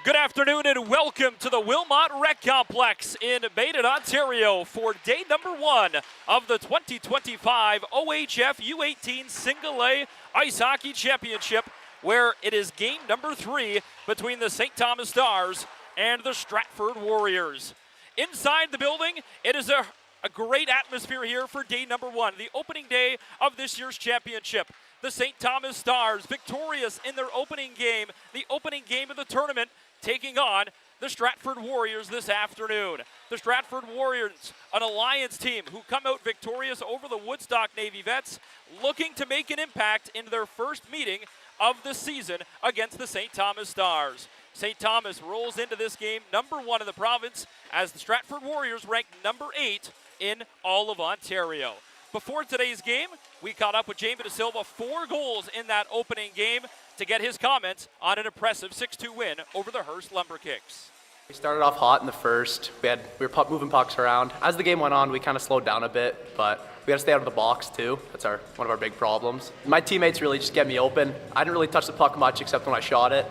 Good afternoon and welcome to the Wilmot Rec Complex in Baden, Ontario for day number 1 of the 2025 OHF U18 Single A Ice Hockey Championship, where it is game number 3 between the St. Thomas Stars and the Stratford Warriors. Inside the building, it is a great atmosphere here for day number 1, the opening day of this year's championship. The St. Thomas Stars victorious in their opening game, the opening game of the tournament, taking on the Stratford Warriors this afternoon. The Stratford Warriors, an alliance team who come out victorious over the Woodstock Navy Vets, looking to make an impact in their first meeting of the season against the St. Thomas Stars. St. Thomas rolls into this game number 1 in the province as the Stratford Warriors rank number 8 in all of Ontario. Before today's game, we caught up with Jamie De Silva, 4 goals in that opening game, to get his comments on an impressive 6-2 win over the Hearst Lumberkicks. We started off hot in the first. We were moving pucks around. As the game went on, we kind of slowed down a bit, but we got to stay out of the box too. That's one of our big problems. My teammates really just get me open. I didn't really touch the puck much except when I shot it.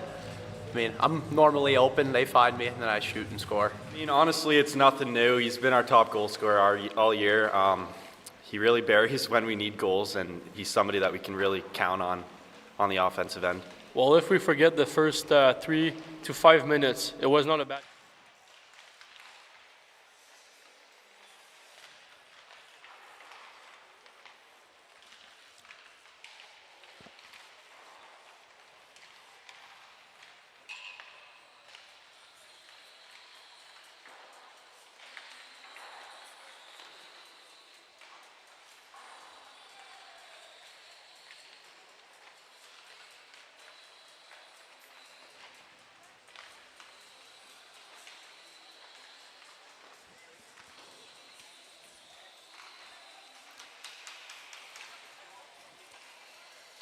I mean, I'm normally open, they find me, and then I shoot and score. I mean, honestly, it's nothing new. He's been our top goal scorer all year. He really buries when we need goals, and he's somebody that we can really count on the offensive end. Well, if we forget the first 3 to 5 minutes, it was not a bad.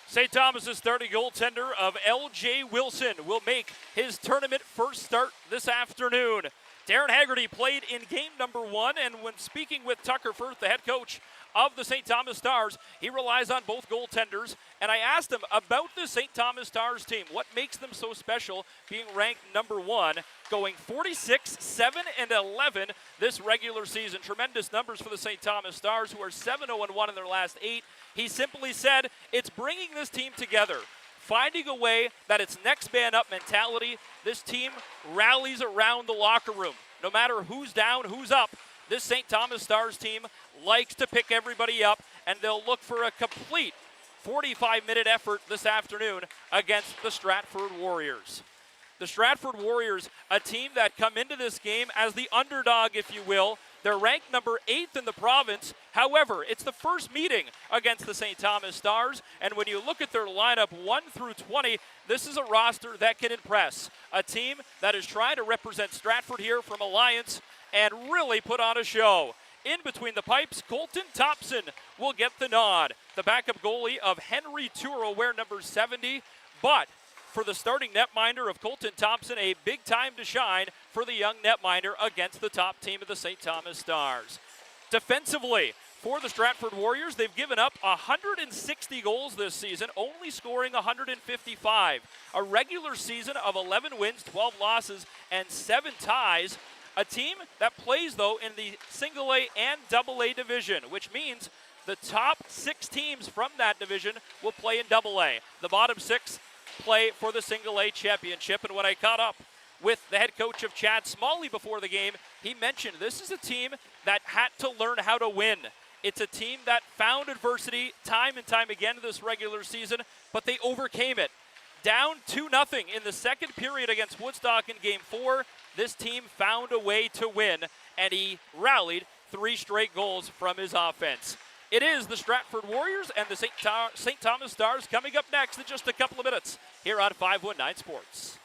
St. Thomas's starting goaltender of L.J. Wilson will make his tournament first start this afternoon. Darren Haggerty played in game number 1, and when speaking with Tucker Firth, the head coach of the St. Thomas Stars, he relies on both goaltenders, and I asked him about the St. Thomas Stars team. What makes them so special, being ranked number 1, going 46, 7, and 11 this regular season. Tremendous numbers for the St. Thomas Stars, who are 7-0-1 in their last 8. He simply said, it's bringing this team together, finding a way that it's next man up mentality. This team rallies around the locker room. No matter who's down, who's up, this St. Thomas Stars team likes to pick everybody up, and they'll look for a complete 45-minute effort this afternoon against the Stratford Warriors. The Stratford Warriors, a team that come into this game as the underdog, if you will. They're ranked number 8th in the province. However, it's the first meeting against the St. Thomas Stars, and when you look at their lineup 1 through 20, this is a roster that can impress. A team that is trying to represent Stratford here from Alliance and really put on a show. In between the pipes, Colton Thompson will get the nod. The backup goalie of Henry Tour will wear number 70, but for the starting netminder of Colton Thompson, a big time to shine for the young netminder against the top team of the St. Thomas Stars. Defensively, for the Stratford Warriors, they've given up 160 goals this season, only scoring 155. A regular season of 11 wins, 12 losses, and 7 ties. A team that plays, though, in the Single A and Double A division, which means the top 6 teams from that division will play in Double A. The bottom 6 play for the Single A championship. And when I caught up with the head coach of Chad Smalley before the game, he mentioned this is a team that had to learn how to win. It's a team that found adversity time and time again this regular season, but they overcame it. Down 2-0 in the second period against Woodstock in game 4, this team found a way to win, and he rallied 3 straight goals from his offense. It is the Stratford Warriors and the St. Thomas Stars coming up next in just a couple of minutes here on 519 Sports.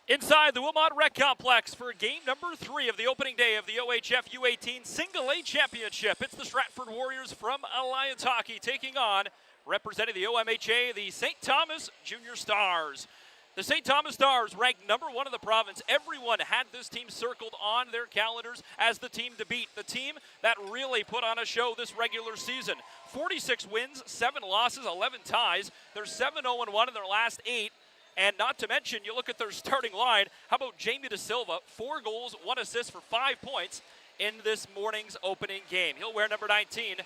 Inside the Wilmot Rec Complex for game number 3 of the opening day of the OHF U18 Single A Championship. It's the Stratford Warriors from Alliance Hockey taking on, representing the OMHA, the St. Thomas Junior Stars. The St. Thomas Stars ranked number 1 in the province. Everyone had this team circled on their calendars as the team to beat. The team that really put on a show this regular season. 46 wins, 7 losses, 11 ties. They're 7-0-1 in their last 8. And not to mention, you look at their starting line. How about Jamie De Silva? 4 goals, 1 assist for 5 points in this morning's opening game. He'll wear number 19,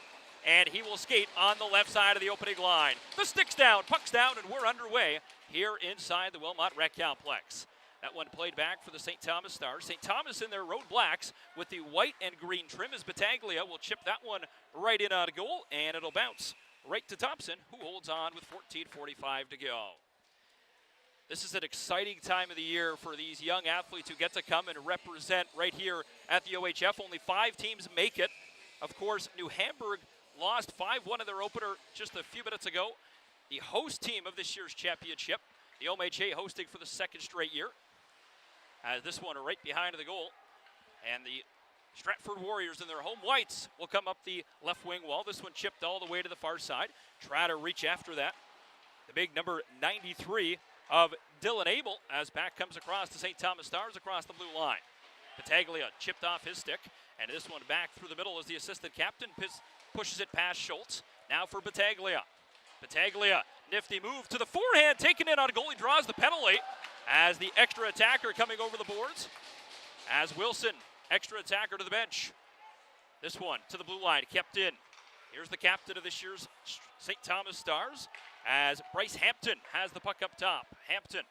and he will skate on the left side of the opening line. The stick's down, puck's down, and we're underway here inside the Wilmot Rec Complex. That one played back for the St. Thomas Stars. St. Thomas in their road blacks with the white and green trim as Battaglia will chip that one right in on goal, and it'll bounce right to Thompson, who holds on with 14:45 to go. This is an exciting time of the year for these young athletes who get to come and represent right here at the OHF. Only 5 teams make it. Of course, New Hamburg lost 5-1 in their opener just a few minutes ago. The host team of this year's championship, the OMHA hosting for the 2nd straight year. As this one right behind the goal. And the Stratford Warriors in their home whites will come up the left wing wall. This one chipped all the way to the far side. Try to reach after that. The big number 93 of Dylan Abel as back comes across the St. Thomas Stars across the blue line. Battaglia chipped off his stick, and this one back through the middle as the assistant captain pushes it past Schultz. Now for Battaglia. Battaglia, nifty move to the forehand, taken in on a goal. He draws the penalty as the extra attacker coming over the boards. As Wilson, extra attacker to the bench. This one to the blue line, kept in. Here's the captain of this year's St. Thomas Stars, as Bryce Hampton has the puck up top. Hampton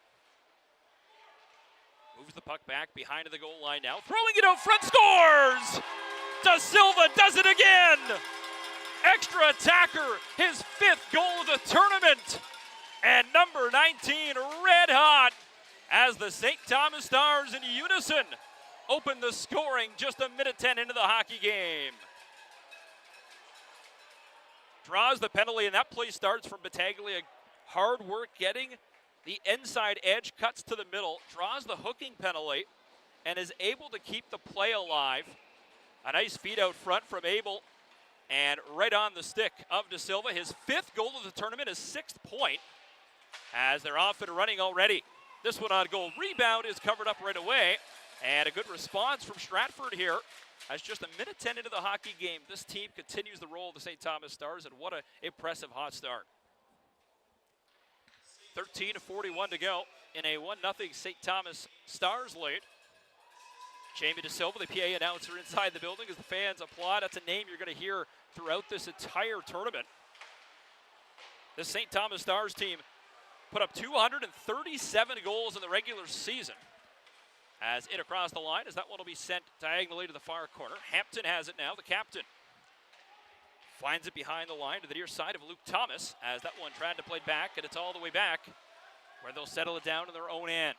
moves the puck back behind the goal line now. Throwing it out front, scores! De Silva does it again! Extra attacker, his 5th goal of the tournament. And number 19, red hot, as the St. Thomas Stars in unison open the scoring just a minute 10 into the hockey game. Draws the penalty, and that play starts from Battaglia. Hard work getting the inside edge, cuts to the middle, draws the hooking penalty, and is able to keep the play alive. A nice feed out front from Abel, and right on the stick of De Silva. His 5th goal of the tournament, his 6th point, as they're off and running already. This one on goal. Rebound is covered up right away, and a good response from Stratford here. As just a minute 10 into the hockey game, this team continues the role of the St. Thomas Stars, and what an impressive hot start. 13:41 to go in a 1-0 St. Thomas Stars lead. Jamie De Silva, the PA announcer inside the building as the fans applaud. That's a name you're going to hear throughout this entire tournament. The St. Thomas Stars team put up 237 goals in the regular season. As in across the line, as that one will be sent diagonally to the far corner. Hampton has it now, the captain. Finds it behind the line to the near side of Luke Thomas, as that one tried to play back, and it's all the way back, where they'll settle it down to their own end.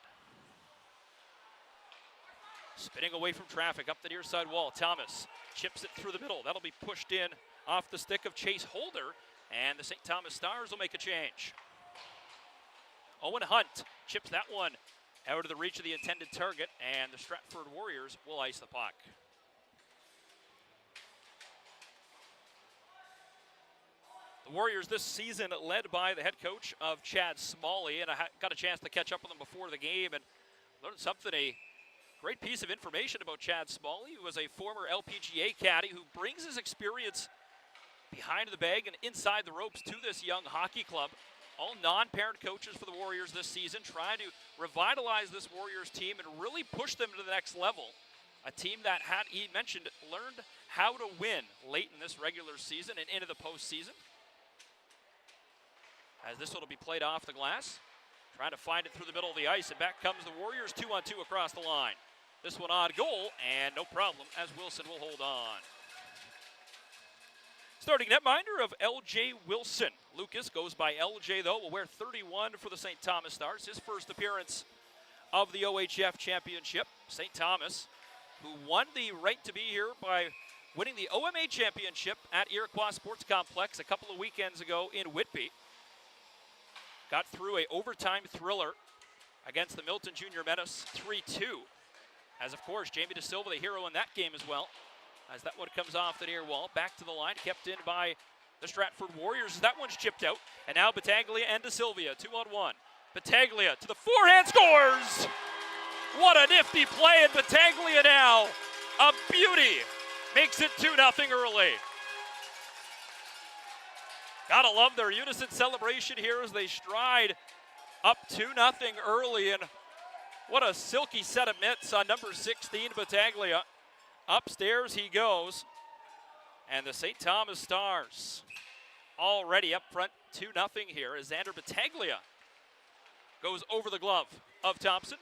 Spinning away from traffic up the near side wall, Thomas chips it through the middle. That'll be pushed in off the stick of Chase Holder, and the St. Thomas Stars will make a change. Owen Hunt chips that one out of the reach of the intended target, and the Stratford Warriors will ice the puck. The Warriors this season led by the head coach of Chad Smalley, and I got a chance to catch up with him before the game and learned something, a great piece of information about Chad Smalley, who was a former LPGA caddy who brings his experience behind the bag and inside the ropes to this young hockey club. All non-parent coaches for the Warriors this season, trying to revitalize this Warriors team and really push them to the next level. A team that had, he mentioned, learned how to win late in this regular season and into the postseason. As this one will be played off the glass, trying to find it through the middle of the ice, and back comes the Warriors 2-on-2 across the line. This one on goal, and no problem, as Wilson will hold on. Starting netminder of LJ Wilson. Lucas goes by LJ, though, will wear 31 for the St. Thomas Stars. His first appearance of the OHF Championship. St. Thomas, who won the right to be here by winning the OMA Championship at Iroquois Sports Complex a couple of weekends ago in Whitby. Got through a overtime thriller against the Milton Junior Menace 3-2. As, of course, Jamie De Silva, the hero in that game as well. As that one comes off the near wall, back to the line, kept in by the Stratford Warriors. That one's chipped out. And now Battaglia and De Silva, 2-on-1. Battaglia to the forehand, scores! What a nifty play, and Battaglia now, a beauty, makes it 2-0 early. Gotta love their unison celebration here as they stride up 2-0 early, and what a silky set of mitts on number 16, Battaglia. Upstairs he goes, and the St. Thomas Stars already up front 2-0 here as Xander Battaglia goes over the glove of Thompson.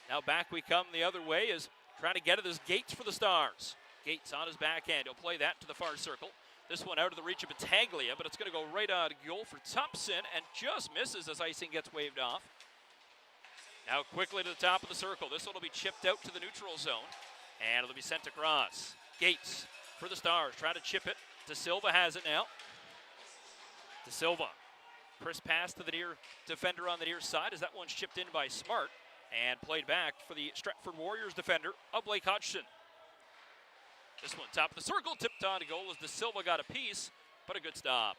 Now back we come the other way as trying to get it as Gates for the Stars. Gates on his backhand, he'll play that to the far circle. This one out of the reach of Battaglia, but it's going to go right on goal for Thompson and just misses as icing gets waved off. Now quickly to the top of the circle. This one will be chipped out to the neutral zone, and it'll be sent across. Gates for the Stars, trying to chip it. De Silva has it now. De Silva. Crisp pass to the near defender on the near side as that one's chipped in by Smart and played back for the Stratford Warriors defender of Blake Hodgson. This one top of the circle, tipped on to goal as De Silva got a piece, but a good stop.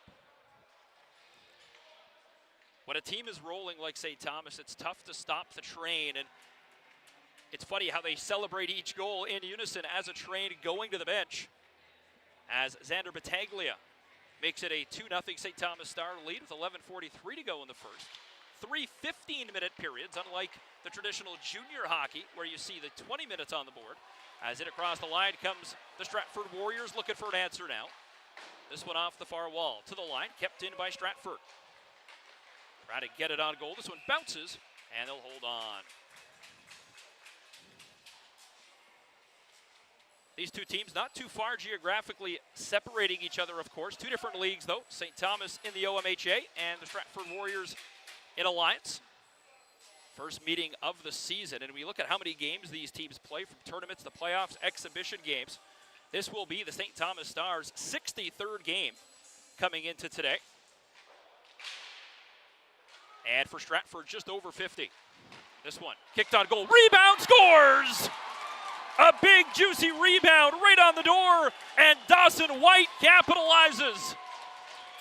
When a team is rolling like St. Thomas, it's tough to stop the train, and it's funny how they celebrate each goal in unison as a train going to the bench. As Xander Battaglia makes it a 2-0 St. Thomas Star lead with 11:43 to go in the first. 3 15-minute periods, unlike the traditional junior hockey where you see the 20 minutes on the board. As it across the line comes the Stratford Warriors looking for an answer now. This one off the far wall to the line, kept in by Stratford. Try to get it on goal. This one bounces, and they'll hold on. These two teams not too far geographically separating each other, of course. Two different leagues, though. St. Thomas in the OMHA and the Stratford Warriors in Alliance. First meeting of the season, and we look at how many games these teams play from tournaments, the playoffs, exhibition games. This will be the St. Thomas Stars' 63rd game coming into today. And for Stratford, just over 50. This one, kicked on goal, rebound, scores! A big, juicy rebound right on the door, and Dawson White capitalizes.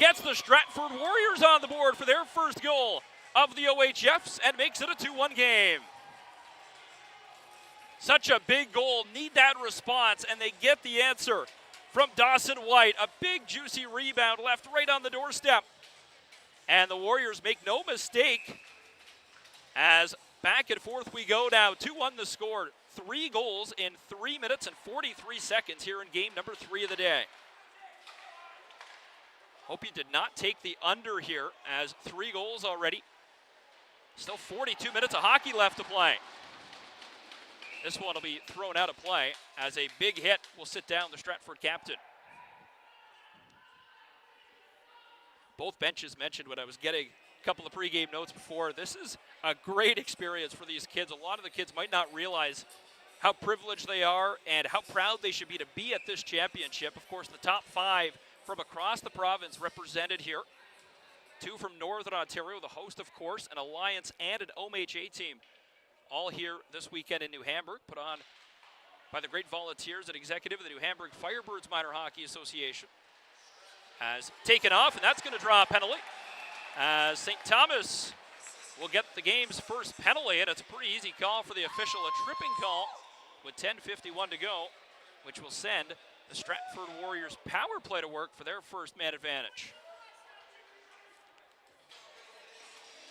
Gets the Stratford Warriors on the board for their first goal of the OHFs and makes it a 2-1 game. Such a big goal, need that response, and they get the answer from Dawson White. A big, juicy rebound left right on the doorstep. And the Warriors make no mistake as back and forth we go now. 2-1 the score. 3 goals in 3 minutes and 43 seconds here in game number 3 of the day. Hope you did not take the under here as 3 goals already. Still 42 minutes of hockey left to play. This one will be thrown out of play as a big hit will sit down the Stratford captain. Both benches mentioned when I was getting a couple of pregame notes before. This is a great experience for these kids. A lot of the kids might not realize how privileged they are and how proud they should be at this championship. Of course, the top 5 from across the province represented here. 2 from Northern Ontario, the host, of course, an Alliance and an OMHA team. All here this weekend in New Hamburg, put on by the great volunteers and executive of the New Hamburg Firebirds Minor Hockey Association. Has taken off, and that's going to draw a penalty. As St. Thomas will get the game's first penalty, and it's a pretty easy call for the official, a tripping call with 10:51 to go, which will send the Stratford Warriors power play to work for their first man advantage.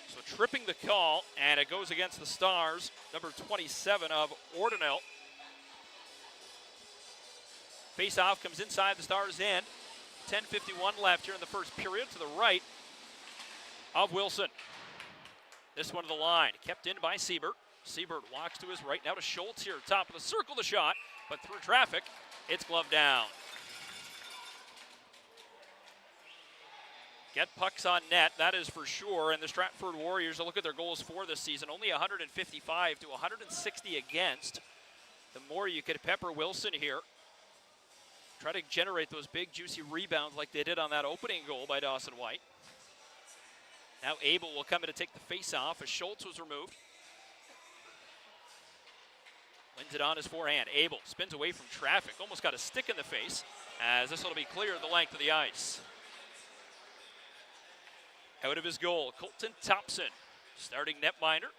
So tripping the call, and it goes against the Stars, number 27 of Ordinell. Face-off comes inside the Stars' end. 10:51 left here in the first period to the right of Wilson. This one to the line, kept in by Siebert. Siebert walks to his right, now to Schultz here, top of the circle, the shot, but through traffic, it's gloved down. Get pucks on net, that is for sure, and the Stratford Warriors, look at their goals for this season, only 155 to 160 against. The more you could pepper Wilson here, try to generate those big, juicy rebounds like they did on that opening goal by Dawson White. Now Abel will come in to take the face-off as Schultz was removed. Wins it on his forehand. Abel spins away from traffic. Almost got a stick in the face as this will be clear the length of the ice. Out of his goal, Colton Thompson, starting netminder.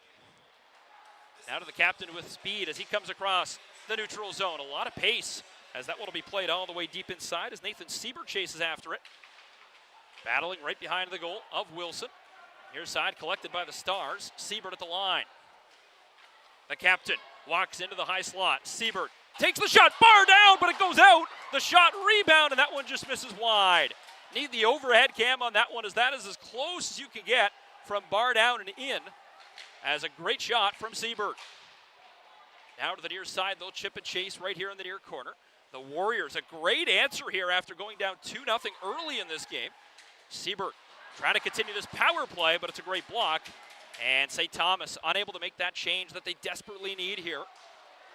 Now to the captain with speed as he comes across the neutral zone. A lot of pace as that one will be played all the way deep inside as Nathan Siebert chases after it. Battling right behind the goal of Wilson. Near side collected by the Stars. Siebert at the line. The captain walks into the high slot. Siebert takes the shot, bar down, but it goes out. The shot rebound, and that one just misses wide. Need the overhead cam on that one, as that is as close as you can get from bar down and in, as a great shot from Siebert. Now to the near side, they'll chip and chase right here in the near corner. The Warriors, a great answer here after going down 2-0 early in this game. Siebert trying to continue this power play, but it's a great block. And St. Thomas unable to make that change that they desperately need here.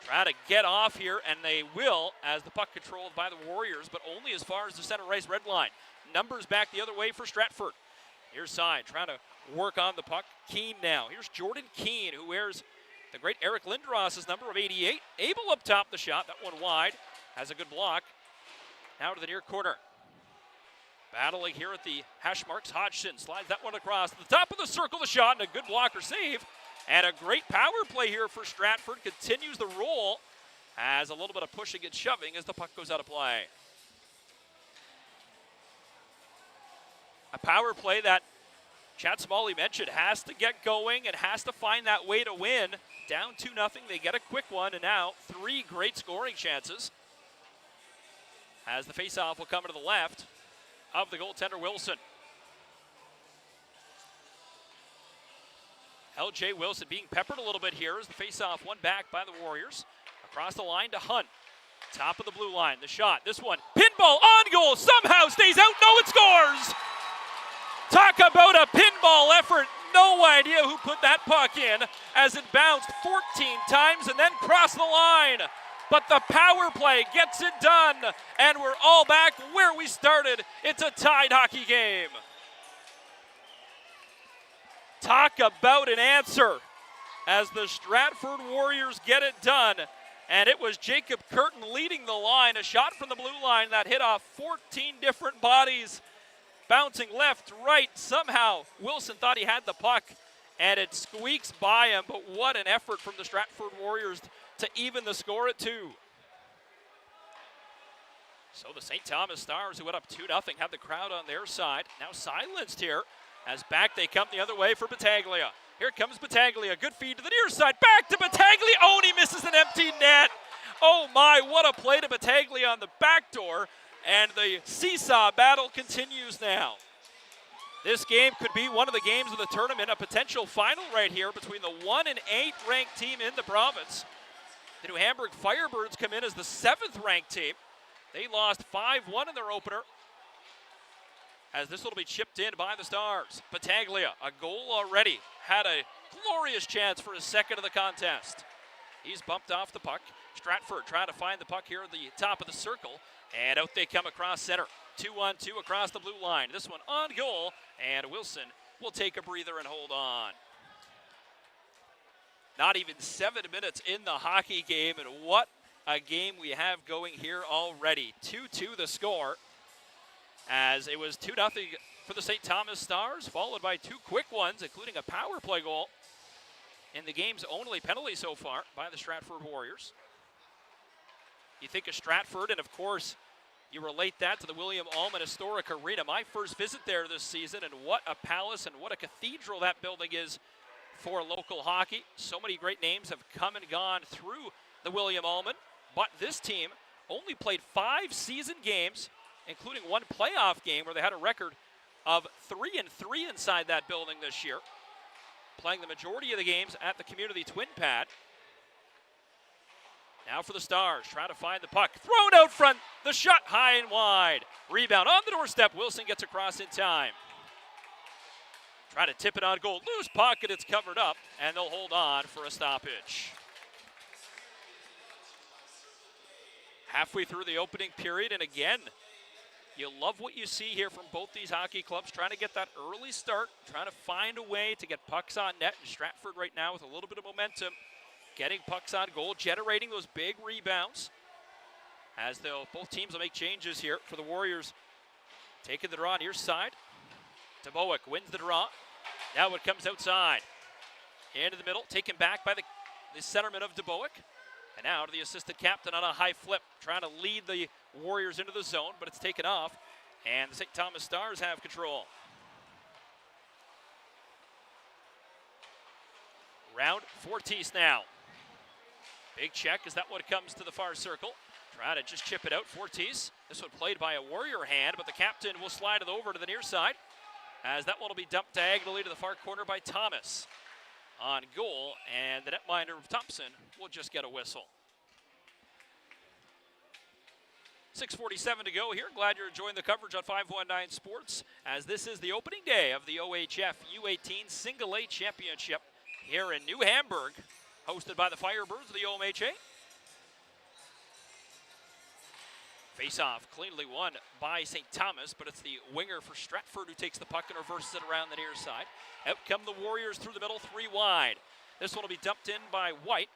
Try to get off here, and they will, as the puck controlled by the Warriors, but only as far as the center ice red line. Numbers back the other way for Stratford. Near side, trying to work on the puck. Keane now. Here's Jordan Keane, who wears the great Eric Lindros' number of 88. Abel up top the shot. That one wide. Has a good block. Now to the near corner. Battling here at the hash marks. Hodgson slides that one across. To the top of the circle, the shot, and a good blocker save. And a great power play here for Stratford. Continues the roll as a little bit of pushing and shoving as the puck goes out of play. A power play that Chad Smalley mentioned has to get going and has to find that way to win. Down 2-0, they get a quick one, and now 3 great scoring chances. As the faceoff will come to the left of the goaltender Wilson. LJ Wilson being peppered a little bit here as the faceoff won back by the Warriors. Across the line to Hunt. Top of the blue line, the shot. This one, pinball on goal, somehow stays out. No, it scores! Talk about a pinball effort. No idea who put that puck in as it bounced 14 times and then crossed the line. But the power play gets it done, and we're all back where we started. It's a tied hockey game. Talk about an answer as the Stratford Warriors get it done. And it was Jacob Curtin leading the line. A shot from the blue line that hit off 14 different bodies. Bouncing left, right. Somehow Wilson thought he had the puck, and it squeaks by him. But what an effort from the Stratford Warriors to even the score at 2. So the St. Thomas Stars, who went up 2-0, have the crowd on their side. Now silenced here as back they come the other way for Battaglia. Here comes Battaglia. Good feed to the near side. Back to Battaglia. Oh, and he misses an empty net. Oh, my, what a play to Battaglia on the back door. And the seesaw battle continues now. This game could be one of the games of the tournament, a potential final right here between the 1 and 8 ranked team in the province. The New Hamburg Firebirds come in as the 7th ranked team. They lost 5-1 in their opener, as this will be chipped in by the Stars. Battaglia, a goal already, had a glorious chance for his second of the contest. He's bumped off the puck. Stratford trying to find the puck here at the top of the circle, and out they come across center. 2-on-2 across the blue line. This one on goal, and Wilson will take a breather and hold on. Not even 7 minutes in the hockey game, and what a game we have going here already. 2-2 the score, as it was 2-0 for the St. Thomas Stars, followed by 2 quick ones, including a power play goal in the game's only penalty so far by the Stratford Warriors. You think of Stratford, and of course, you relate that to the William Allman Historic Arena. My first visit there this season, and what a palace and what a cathedral that building is for local hockey. So many great names have come and gone through the William Allman, but this team only played 5 season games, including 1 playoff game where they had a record of 3-3 inside that building this year, playing the majority of the games at the community twin pad. Now for the Stars, trying to find the puck. Thrown out front, the shot high and wide. Rebound on the doorstep, Wilson gets across in time. Try to tip it on goal, loose puck, and it's covered up, and they'll hold on for a stoppage. Halfway through the opening period, and again, You love what you see here from both these hockey clubs, trying to get that early start, trying to find a way to get pucks on net. And Stratford right now with a little bit of momentum, getting pucks on goal, generating those big rebounds. As though both teams will make changes here for the Warriors. Taking the draw near side. Debowick wins the draw. Now it comes outside. Into the middle, taken back by the centerman of Debowick. And now to the assistant captain on a high flip, trying to lead the Warriors into the zone, but it's taken off. And the St. Thomas Stars have control. Round Fortis now. Big check as that one comes to the far circle. Trying to just chip it out, Fortis. This one played by a Warrior hand, but the captain will slide it over to the near side, as that one will be dumped diagonally to the far corner by Thomas. On goal, and the netminder of Thompson will just get a whistle. 6:47 to go here. Glad you're enjoying the coverage on 519 Sports, as this is the opening day of the OHF U18 Single A Championship here in New Hamburg, hosted by the Firebirds of the OHA. Face-off cleanly won by St. Thomas, but it's the winger for Stratford who takes the puck and reverses it around the near side. Out come the Warriors through the middle, 3 wide. This one will be dumped in by White,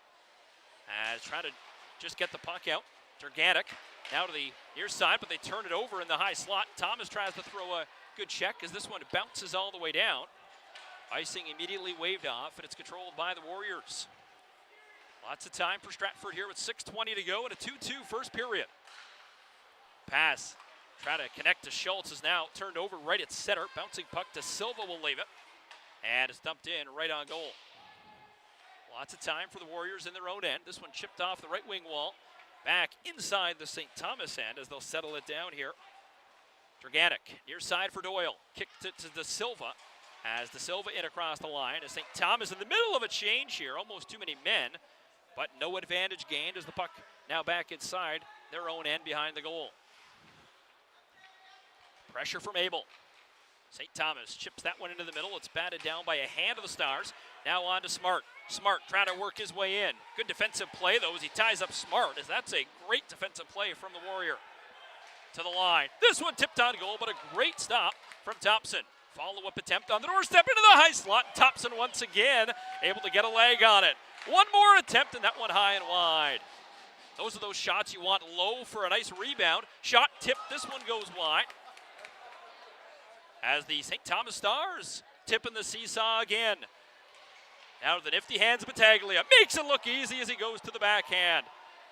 as trying to just get the puck out. Gigantic now to the near side, but they turn it over in the high slot. Thomas tries to throw a good check as this one bounces all the way down. Icing immediately waved off, and it's controlled by the Warriors. Lots of time for Stratford here with 6:20 to go and a 2-2 first period. Pass, try to connect to Schultz, is now turned over right at center. Bouncing puck to Silva will leave it. And it's dumped in right on goal. Lots of time for the Warriors in their own end. This one chipped off the right wing wall. Back inside the St. Thomas end as they'll settle it down here. Gigantic, near side for Doyle. Kicked it to De Silva, as De Silva in across the line. As St. Thomas in the middle of a change here. Almost too many men, but no advantage gained as the puck now back inside their own end behind the goal. Pressure from Abel. St. Thomas chips that one into the middle. It's batted down by a hand of the Stars. Now on to Smart. Smart trying to work his way in. Good defensive play, though, as he ties up Smart, as that's a great defensive play from the Warrior. To the line. This one tipped on goal, but a great stop from Thompson. Follow-up attempt on the doorstep into the high slot. Thompson once again able to get a leg on it. One more attempt, and that one high and wide. Those are those shots you want low for a nice rebound. Shot tipped. This one goes wide, as the St. Thomas Stars tipping the seesaw again. Now to the nifty hands of Battaglia. Makes it look easy as he goes to the backhand.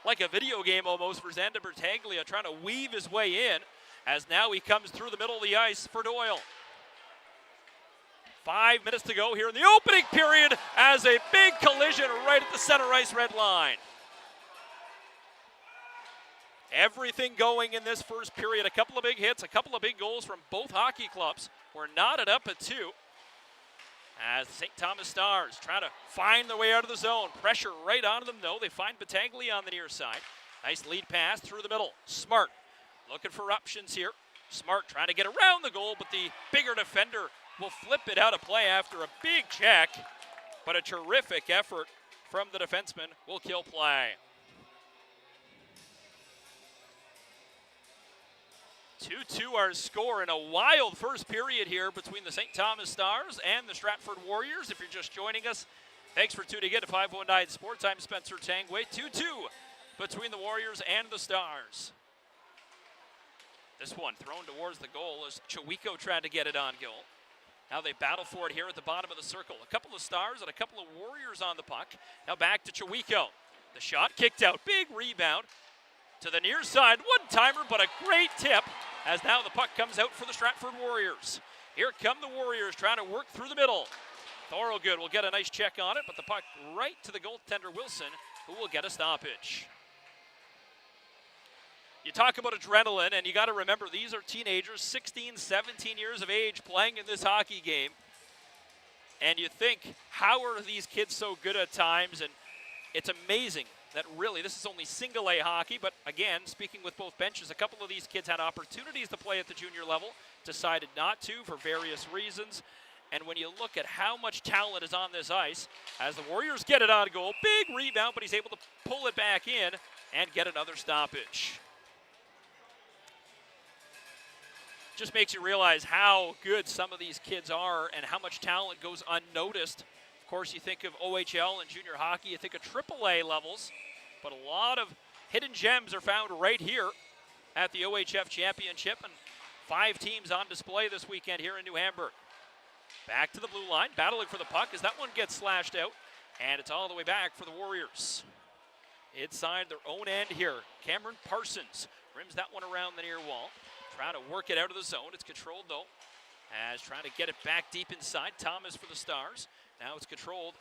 Like a video game almost for Xander Battaglia, trying to weave his way in, as now he comes through the middle of the ice for Doyle. 5 minutes to go here in the opening period, as a big collision right at the center ice red line. Everything going in this first period. A couple of big hits, a couple of big goals from both hockey clubs. We're knotted up at 2. As the St. Thomas Stars try to find their way out of the zone. Pressure right onto them, though. They find Battaglia on the near side. Nice lead pass through the middle. Smart looking for options here. Smart trying to get around the goal, but the bigger defender will flip it out of play after a big check. But a terrific effort from the defenseman will kill play. 2-2 our score in a wild first period here between the St. Thomas Stars and the Stratford Warriors. If you're just joining us, thanks for tuning in to 519 Sports. I'm Spencer Tangway. 2-2 between the Warriors and the Stars. This one thrown towards the goal as Chiwiko tried to get it on goal. Now they battle for it here at the bottom of the circle. A couple of Stars and a couple of Warriors on the puck. Now back to Chiwiko. The shot kicked out. Big rebound to the near side. One-timer, but a great tip, as now the puck comes out for the Stratford Warriors. Here come the Warriors trying to work through the middle. Thorogood will get a nice check on it, but the puck right to the goaltender Wilson, who will get a stoppage. You talk about adrenaline, and you got to remember these are teenagers, 16, 17 years of age, playing in this hockey game. And you think, how are these kids so good at times? And it's amazing that really this is only single A hockey, but again, speaking with both benches, a couple of these kids had opportunities to play at the junior level, decided not to for various reasons. And when you look at how much talent is on this ice, as the Warriors get it on goal, big rebound, but he's able to pull it back in and get another stoppage. just makes you realize how good some of these kids are and how much talent goes unnoticed. Of course, you think of OHL and junior hockey, you think of AAA levels, but a lot of hidden gems are found right here at the OHF Championship, and 5 teams on display this weekend here in New Hamburg. Back to the blue line, battling for the puck as that one gets slashed out, and it's all the way back for the Warriors. Inside their own end here, Cameron Parsons rims that one around the near wall. Trying to work it out of the zone. It's controlled, though, as trying to get it back deep inside. Thomas for the Stars. Now it's controlled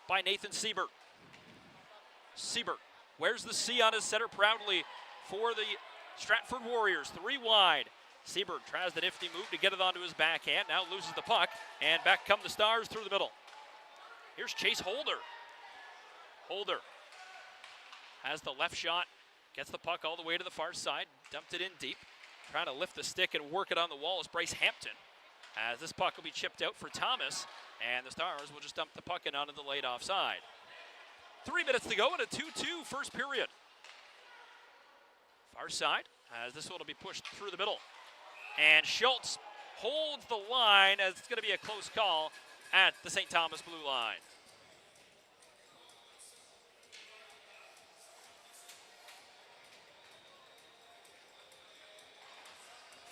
by Nathan Siebert. Siebert wears the C on his center proudly for the Stratford Warriors. 3 wide. Siebert tries the nifty move to get it onto his backhand. Now loses the puck, and back come the Stars through the middle. Here's Chase Holder. Holder has the left shot. Gets the puck all the way to the far side. Dumped it in deep. Trying to lift the stick and work it on the wall is Bryce Hampton. As this puck will be chipped out for Thomas, and the Stars will just dump the puck in onto the late offside. 3 minutes to go in a 2-2 first period. Far side, as this one will be pushed through the middle. And Schultz holds the line as it's going to be a close call at the St. Thomas blue line.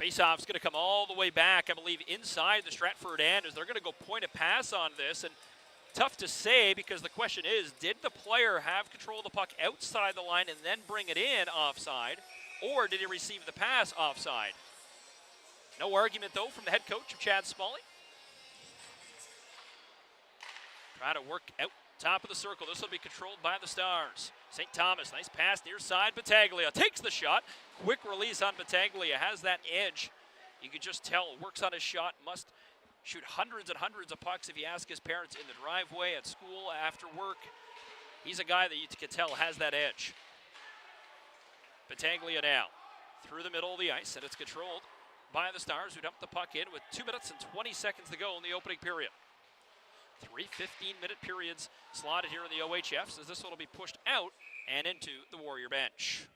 Faceoff's going to come all the way back, I believe, inside the Stratford end as they're going to go point a pass on this. And tough to say because the question is, did the player have control of the puck outside the line and then bring it in offside, or did he receive the pass offside? No argument, though, from the head coach of Chad Smalley. Trying to work out top of the circle. This will be controlled by the Stars. St. Thomas, nice pass near side. Battaglia takes the shot. Quick release on Battaglia. Has that edge. You can just tell. Works on his shot. Must shoot hundreds and hundreds of pucks if you ask his parents in the driveway, at school, after work. He's a guy that you can tell has that edge. Battaglia now through the middle of the ice, and it's controlled by the Stars, who dumped the puck in with 2 minutes and 20 seconds to go in the opening period. 3 15-minute periods slotted here in the OHFs as this one will be pushed out and into the Warrior bench.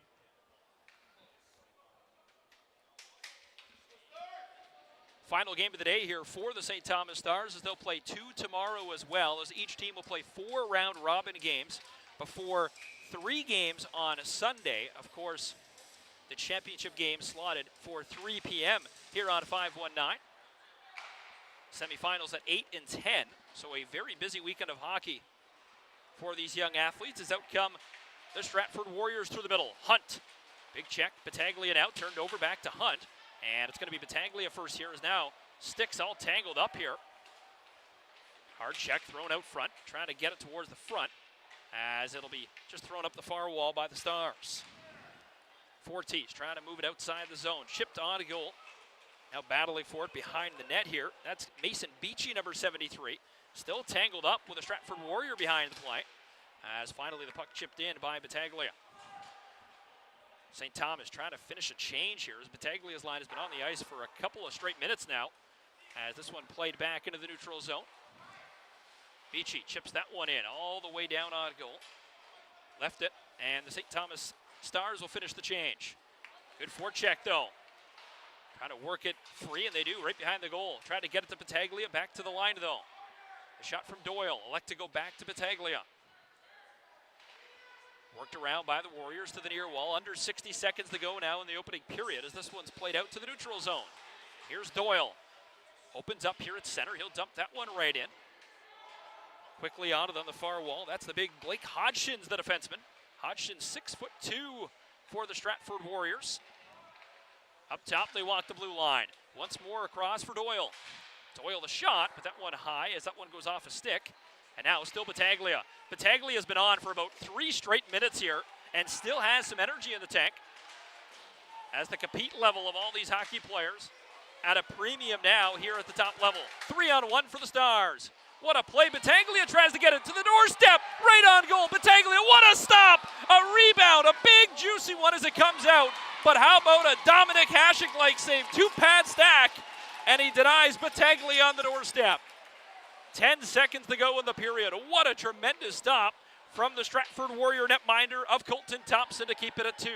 Final game of the day here for the St. Thomas Stars as they'll play 2 tomorrow as well, as each team will play 4 round-robin games before 3 games on Sunday. Of course, the championship game slotted for 3 p.m. here on 519. Semifinals at 8 and 10. So a very busy weekend of hockey for these young athletes. As out come the Stratford Warriors through the middle. Hunt, big check. Battaglia now turned over back to Hunt. And it's going to be Battaglia first here as now sticks all tangled up here. Hard check thrown out front. Trying to get it towards the front as it'll be just thrown up the far wall by the Stars. Fortis trying to move it outside the zone. Chipped on a goal. Now battling for it behind the net here. That's Mason Beachy, number 73. Still tangled up with a Stratford Warrior behind the play. As finally the puck chipped in by Battaglia. St. Thomas trying to finish a change here as Battaglia's line has been on the ice for a couple of straight minutes now. As this one played back into the neutral zone. Beachy chips that one in all the way down on goal. Left it, and the St. Thomas Stars will finish the change. Good forecheck though. Trying to work it free, and they do, right behind the goal. Try to get it to Battaglia, back to the line though. A shot from Doyle, elect to go back to Battaglia. Worked around by the Warriors to the near wall. Under 60 seconds to go now in the opening period as this one's played out to the neutral zone. Here's Doyle. Opens up here at center. He'll dump that one right in. Quickly on it on the far wall. That's the big Blake Hodgins, the defenseman. Hodgins 6'2" for the Stratford Warriors. Up top, they walk the blue line. Once more across for Doyle. Doyle the shot, but that one high as that one goes off a stick. And now still Battaglia. Battaglia has been on for about 3 straight minutes here and still has some energy in the tank. As the compete level of all these hockey players at a premium now here at the top level. 3-on-1 for the Stars. What a play. Battaglia tries to get it to the doorstep. Right on goal. Battaglia, what a stop. A rebound, a big juicy one as it comes out. But how about a Dominic Hasek-like save? 2-pad stack, and he denies Battaglia on the doorstep. 10 seconds to go in the period. What a tremendous stop from the Stratford Warrior netminder of Colton Thompson to keep it at 2.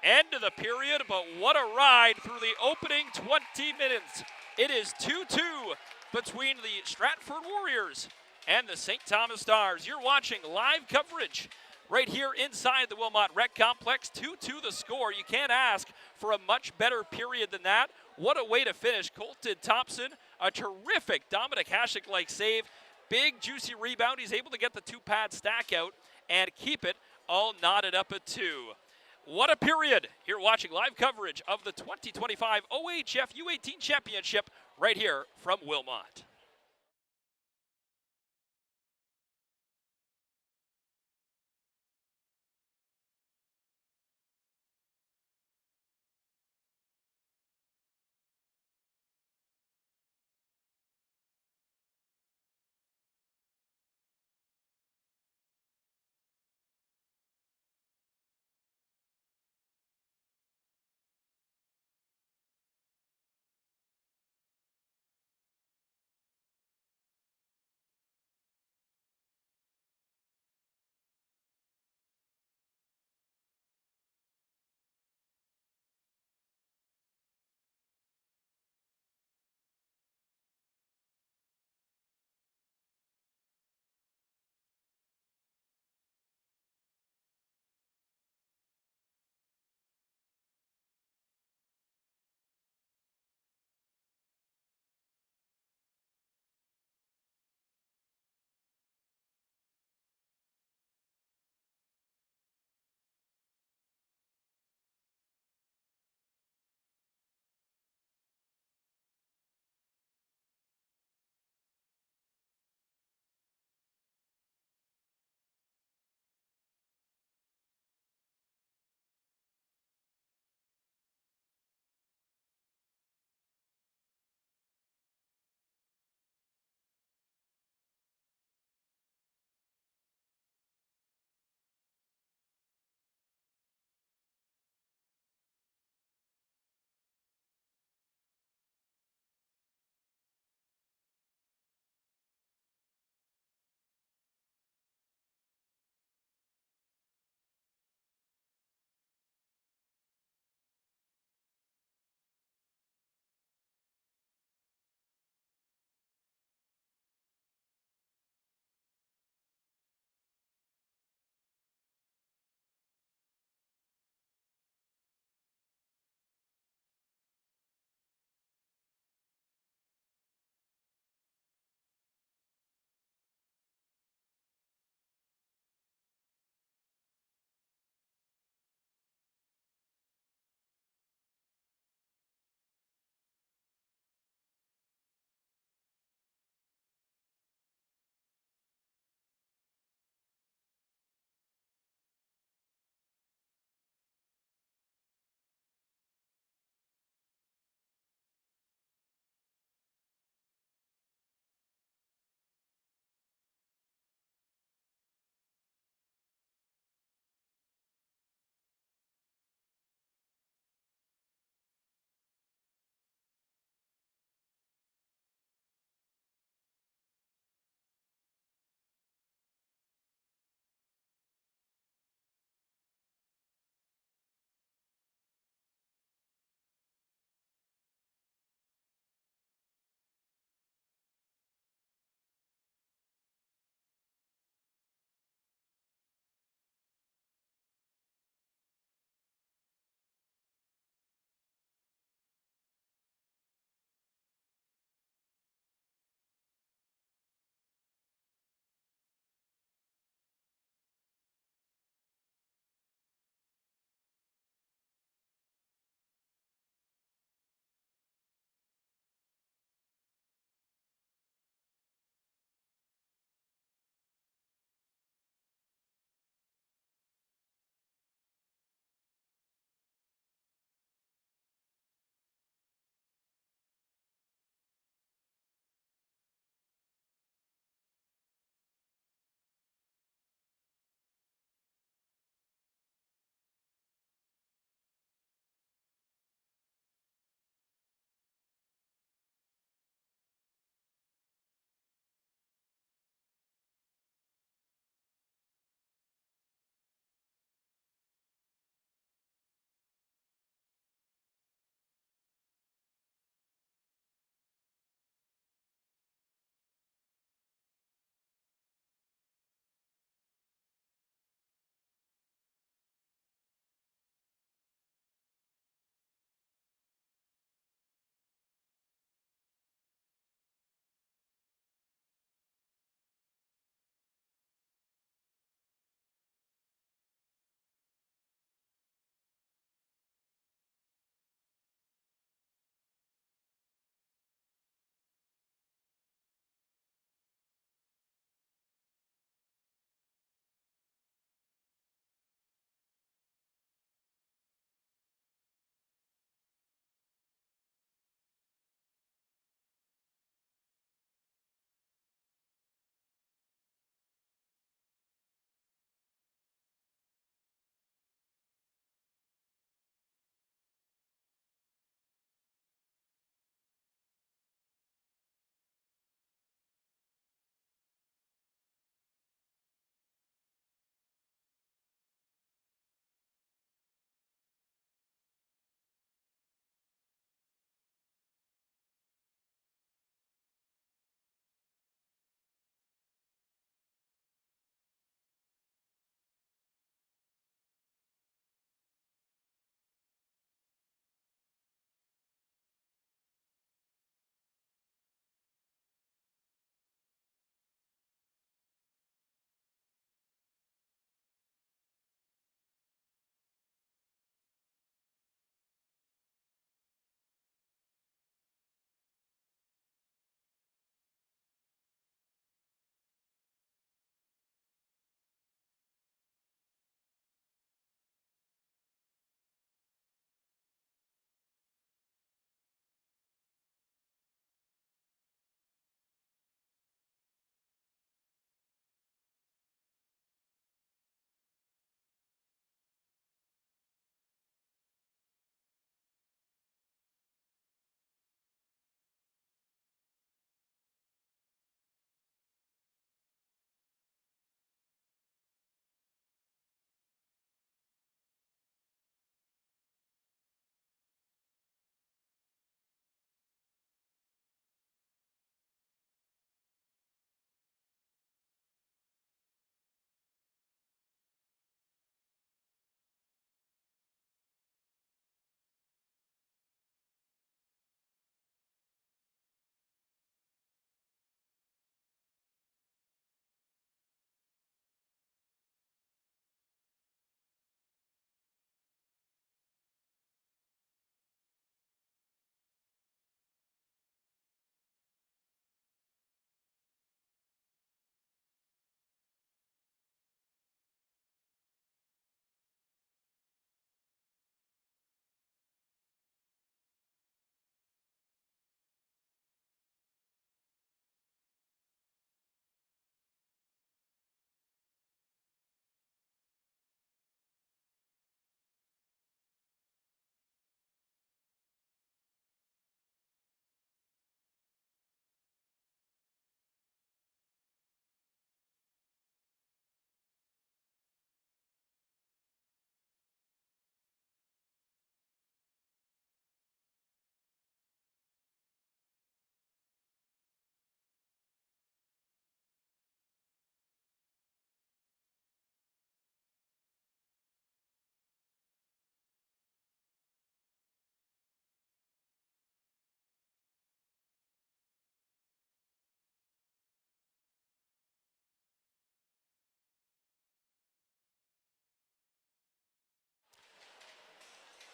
End of the period, but what a ride through the opening 20 minutes. It is 2-2 between the Stratford Warriors and the St. Thomas Stars. You're watching live coverage right here inside the Wilmot Rec Complex. 2-2 the score. You can't ask for a much better period than that. What a way to finish. Colton Thompson, a terrific Dominic Hasek-like save. Big, juicy rebound. He's able to get the two-pad stack out and keep it all knotted up at 2. What a period. You're watching live coverage of the 2025 OHF U18 Championship right here from Wilmot.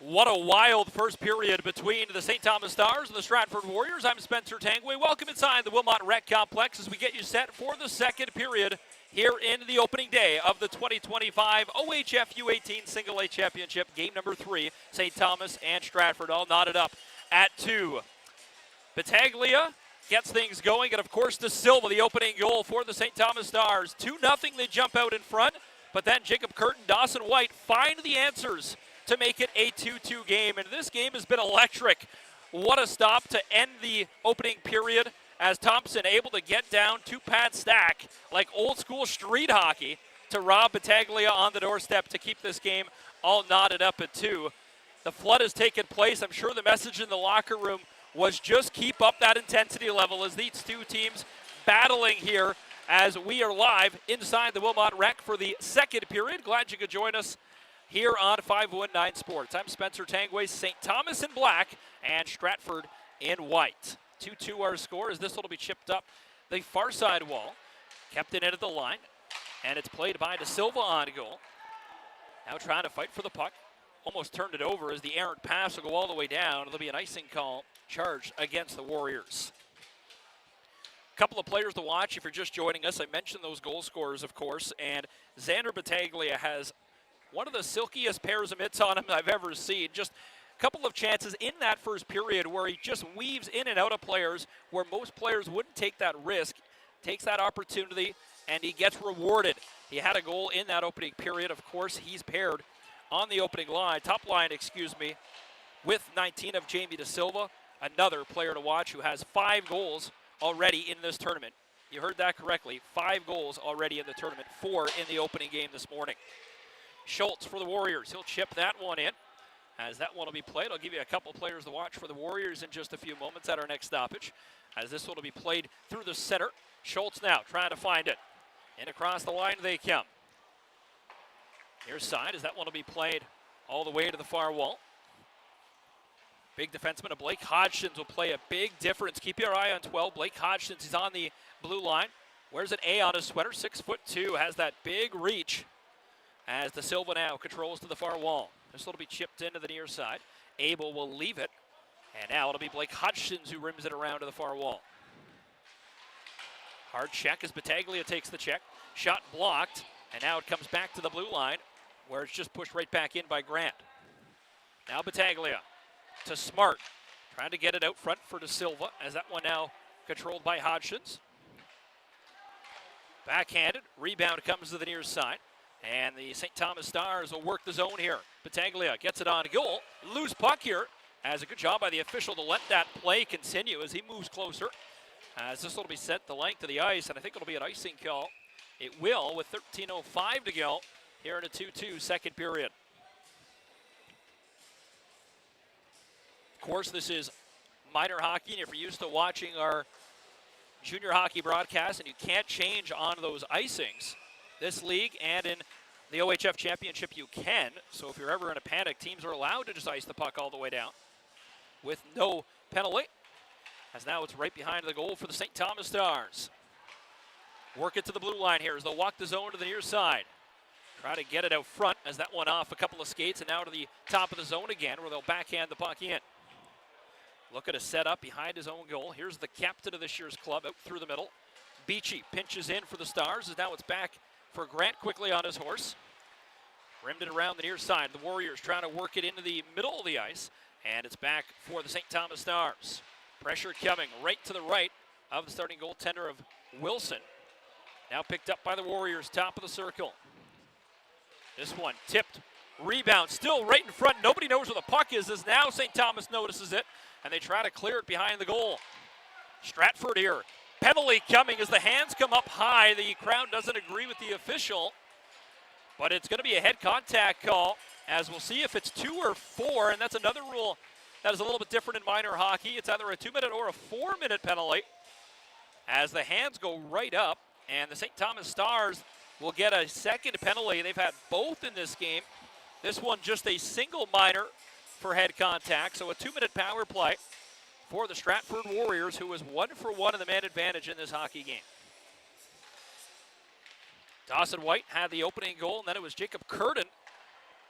What a wild first period between the St. Thomas Stars and the Stratford Warriors. I'm Spencer Tangway. Welcome inside the Wilmot Rec Complex as we get you set for the second period here in the opening day of the 2025 OHF U18 Single A Championship, game number 3. St. Thomas and Stratford all knotted up at 2. Battaglia gets things going, and of course De Silva, the opening goal for the St. Thomas Stars. 2-0, they jump out in front, but then Jacob Curtin, Dawson White find the answers to make it a 2-2 game, and this game has been electric. What a stop to end the opening period as Thompson able to get down 2-pad stack like old school street hockey to rob Battaglia on the doorstep to keep this game all knotted up at 2. The flood has taken place. I'm sure the message in the locker room was just keep up that intensity level as these two teams battling here as we are live inside the Wilmot Rec for the second period. Glad you could join us here on 519 Sports. I'm Spencer Tangway. St. Thomas in black and Stratford in white. 2-2 our score as this one will be chipped up the far side wall. Kept it in at the line, and it's played by De Silva on goal. Now trying to fight for the puck. Almost turned it over as the errant pass will go all the way down. There'll be an icing call charged against the Warriors. A couple of players to watch if you're just joining us. I mentioned those goal scorers, of course, and Xander Battaglia has one of the silkiest pairs of mitts on him I've ever seen. Just a couple of chances in that first period where he just weaves in and out of players where most players wouldn't take that risk, takes that opportunity, and he gets rewarded. He had a goal in that opening period. Of course, he's paired on the opening line, top line, with 19 of Jamie De Silva, another player to watch who has 5 goals already in this tournament. You heard that correctly, 5 goals already in the tournament, 4 in the opening game this morning. Schultz for the Warriors. He'll chip that one in as that one will be played. I'll give you a couple players to watch for the Warriors in just a few moments at our next stoppage as this one will be played through the center. Schultz now trying to find it. And across the line they come. Near side as that one will be played all the way to the far wall. Big defenseman of Blake Hodgkins will play a big difference. Keep your eye on 12. Blake Hodgkins, he's on the blue line. Wears an A on his sweater, 6'2", has that big reach. As De Silva now controls to the far wall. This will be chipped into the near side. Abel will leave it. And now it'll be Blake Hodgkins who rims it around to the far wall. Hard check as Battaglia takes the check. Shot blocked. And now it comes back to the blue line where it's just pushed right back in by Grant. Now Battaglia to Smart. Trying to get it out front for De Silva as that one now controlled by Hodgkins. Backhanded. Rebound comes to the near side. And the St. Thomas Stars will work the zone here. Battaglia gets it on goal. Loose puck here. As a good job by the official to let that play continue as he moves closer. As this will be sent the length of the ice, and I think it'll be an icing call. It will with 13:05 to go here in a 2-2 second period. Of course, this is minor hockey, and if you're used to watching our junior hockey broadcast and you can't change on those icings, this league and in the OHF Championship you can. So if you're ever in a panic, teams are allowed to just ice the puck all the way down with no penalty. As now it's right behind the goal for the St. Thomas Stars. Work it to the blue line here as they'll walk the zone to the near side. Try to get it out front as that one off a couple of skates and now to the top of the zone again where they'll backhand the puck in. Look at a setup behind his own goal. Here's the captain of this year's club out through the middle. Beachy pinches in for the Stars as now it's back for Grant quickly on his horse. Rimmed it around the near side. The Warriors trying to work it into the middle of the ice. And it's back for the St. Thomas Stars. Pressure coming right to the right of the starting goaltender of Wilson. Now picked up by the Warriors, top of the circle. This one tipped. Rebound still right in front. Nobody knows where the puck is as now St. Thomas notices it. And they try to clear it behind the goal. Stratford here. Penalty coming as the hands come up high. The crowd doesn't agree with the official, but it's going to be a head contact call as we'll see if it's 2 or 4, and that's another rule that is a little bit different in minor hockey. It's either a 2-minute or a 4-minute penalty as the hands go right up, and the St. Thomas Stars will get a second penalty. They've had both in this game. This one just a single minor for head contact, so a 2-minute power play for the Stratford Warriors, who was 1 for 1 in the man advantage in this hockey game. Dawson White had the opening goal, and then it was Jacob Curtin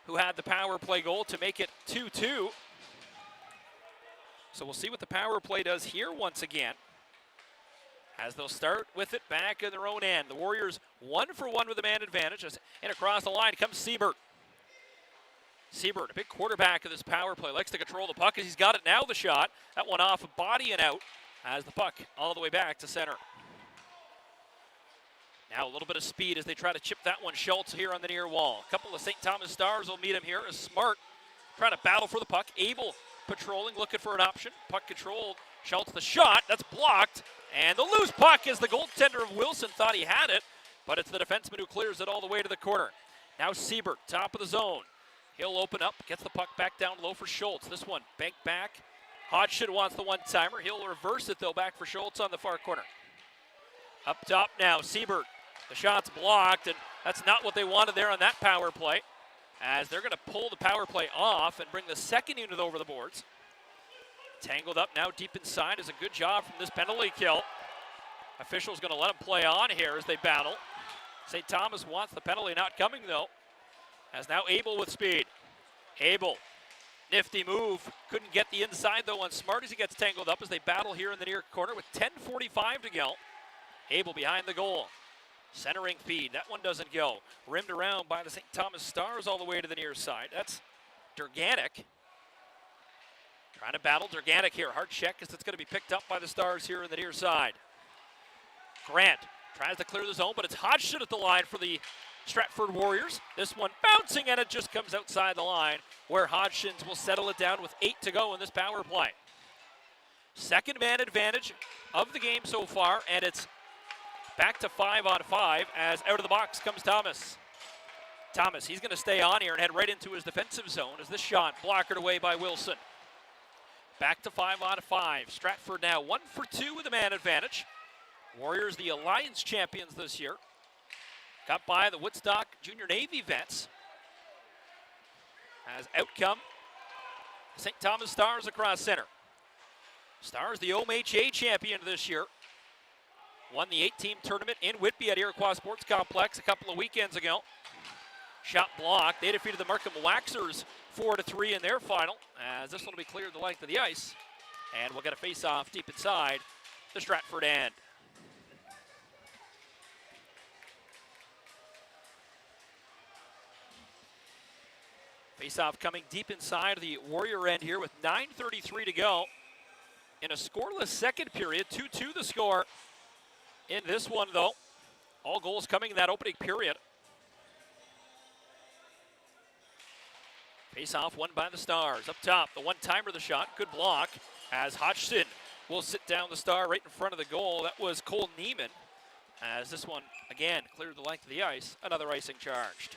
who had the power play goal to make it 2-2. So we'll see what the power play does here once again, as they'll start with it back in their own end. The Warriors 1 for 1 with a man advantage. And across the line comes Siebert. Siebert, a big quarterback of this power play, likes to control the puck as he's got it now, the shot. That one off a body and out as the puck all the way back to center. Now a little bit of speed as they try to chip that one. Schultz here on the near wall. A couple of St. Thomas Stars will meet him here as Smart trying to battle for the puck. Abel patrolling, looking for an option. Puck controlled. Schultz the shot. That's blocked. And the loose puck as the goaltender of Wilson thought he had it, but it's the defenseman who clears it all the way to the corner. Now Siebert, top of the zone. He'll open up, gets the puck back down low for Schultz. This one, banked back. Hodgson wants the one-timer. He'll reverse it, though, back for Schultz on the far corner. Up top now, Siebert. The shot's blocked, and that's not what they wanted there on that power play, as they're going to pull the power play off and bring the second unit over the boards. Tangled up now deep inside is a good job from this penalty kill. Official's going to let him play on here as they battle. St. Thomas wants the penalty, not coming, though. As now Abel with speed. Abel, nifty move. Couldn't get the inside, though, on Smart as he gets tangled up as they battle here in the near corner with 10:45 to go. Abel behind the goal. Centering feed. That one doesn't go. Rimmed around by the St. Thomas Stars all the way to the near side. That's Durganic. Trying to battle Durganic here. Hard check as it's going to be picked up by the Stars here in the near side. Grant tries to clear the zone, but it's Hodgson at the line for the Stratford Warriors. This one bouncing, and it just comes outside the line, where Hodgson's will settle it down with 8 to go in this power play. Second man advantage of the game so far, and it's back to 5-on-5 as out of the box comes Thomas. Thomas, he's going to stay on here and head right into his defensive zone as this shot blockered away by Wilson. Back to 5-on-5. Stratford now 1 for 2 with a man advantage. Warriors, the Alliance champions this year. Got by the Woodstock Junior Navy vets. As outcome, St. Thomas Stars across center. Stars, the OHF champion this year. Won the 8-team tournament in Whitby at Iroquois Sports Complex a couple of weekends ago. Shot blocked. They defeated the Markham Waxers 4-3 in their final, as this one will be cleared the length of the ice. And we'll get a face-off deep inside the Stratford end. Face-off coming deep inside the Warrior end here with 9:33 to go. In a scoreless second period, 2-2 the score in this one, though. All goals coming in that opening period. Face-off won by the Stars. Up top, the one-timer, the shot. Good block as Hodgson will sit down the Star right in front of the goal. That was Cole Neiman. As this one, again, cleared the length of the ice. Another icing charged.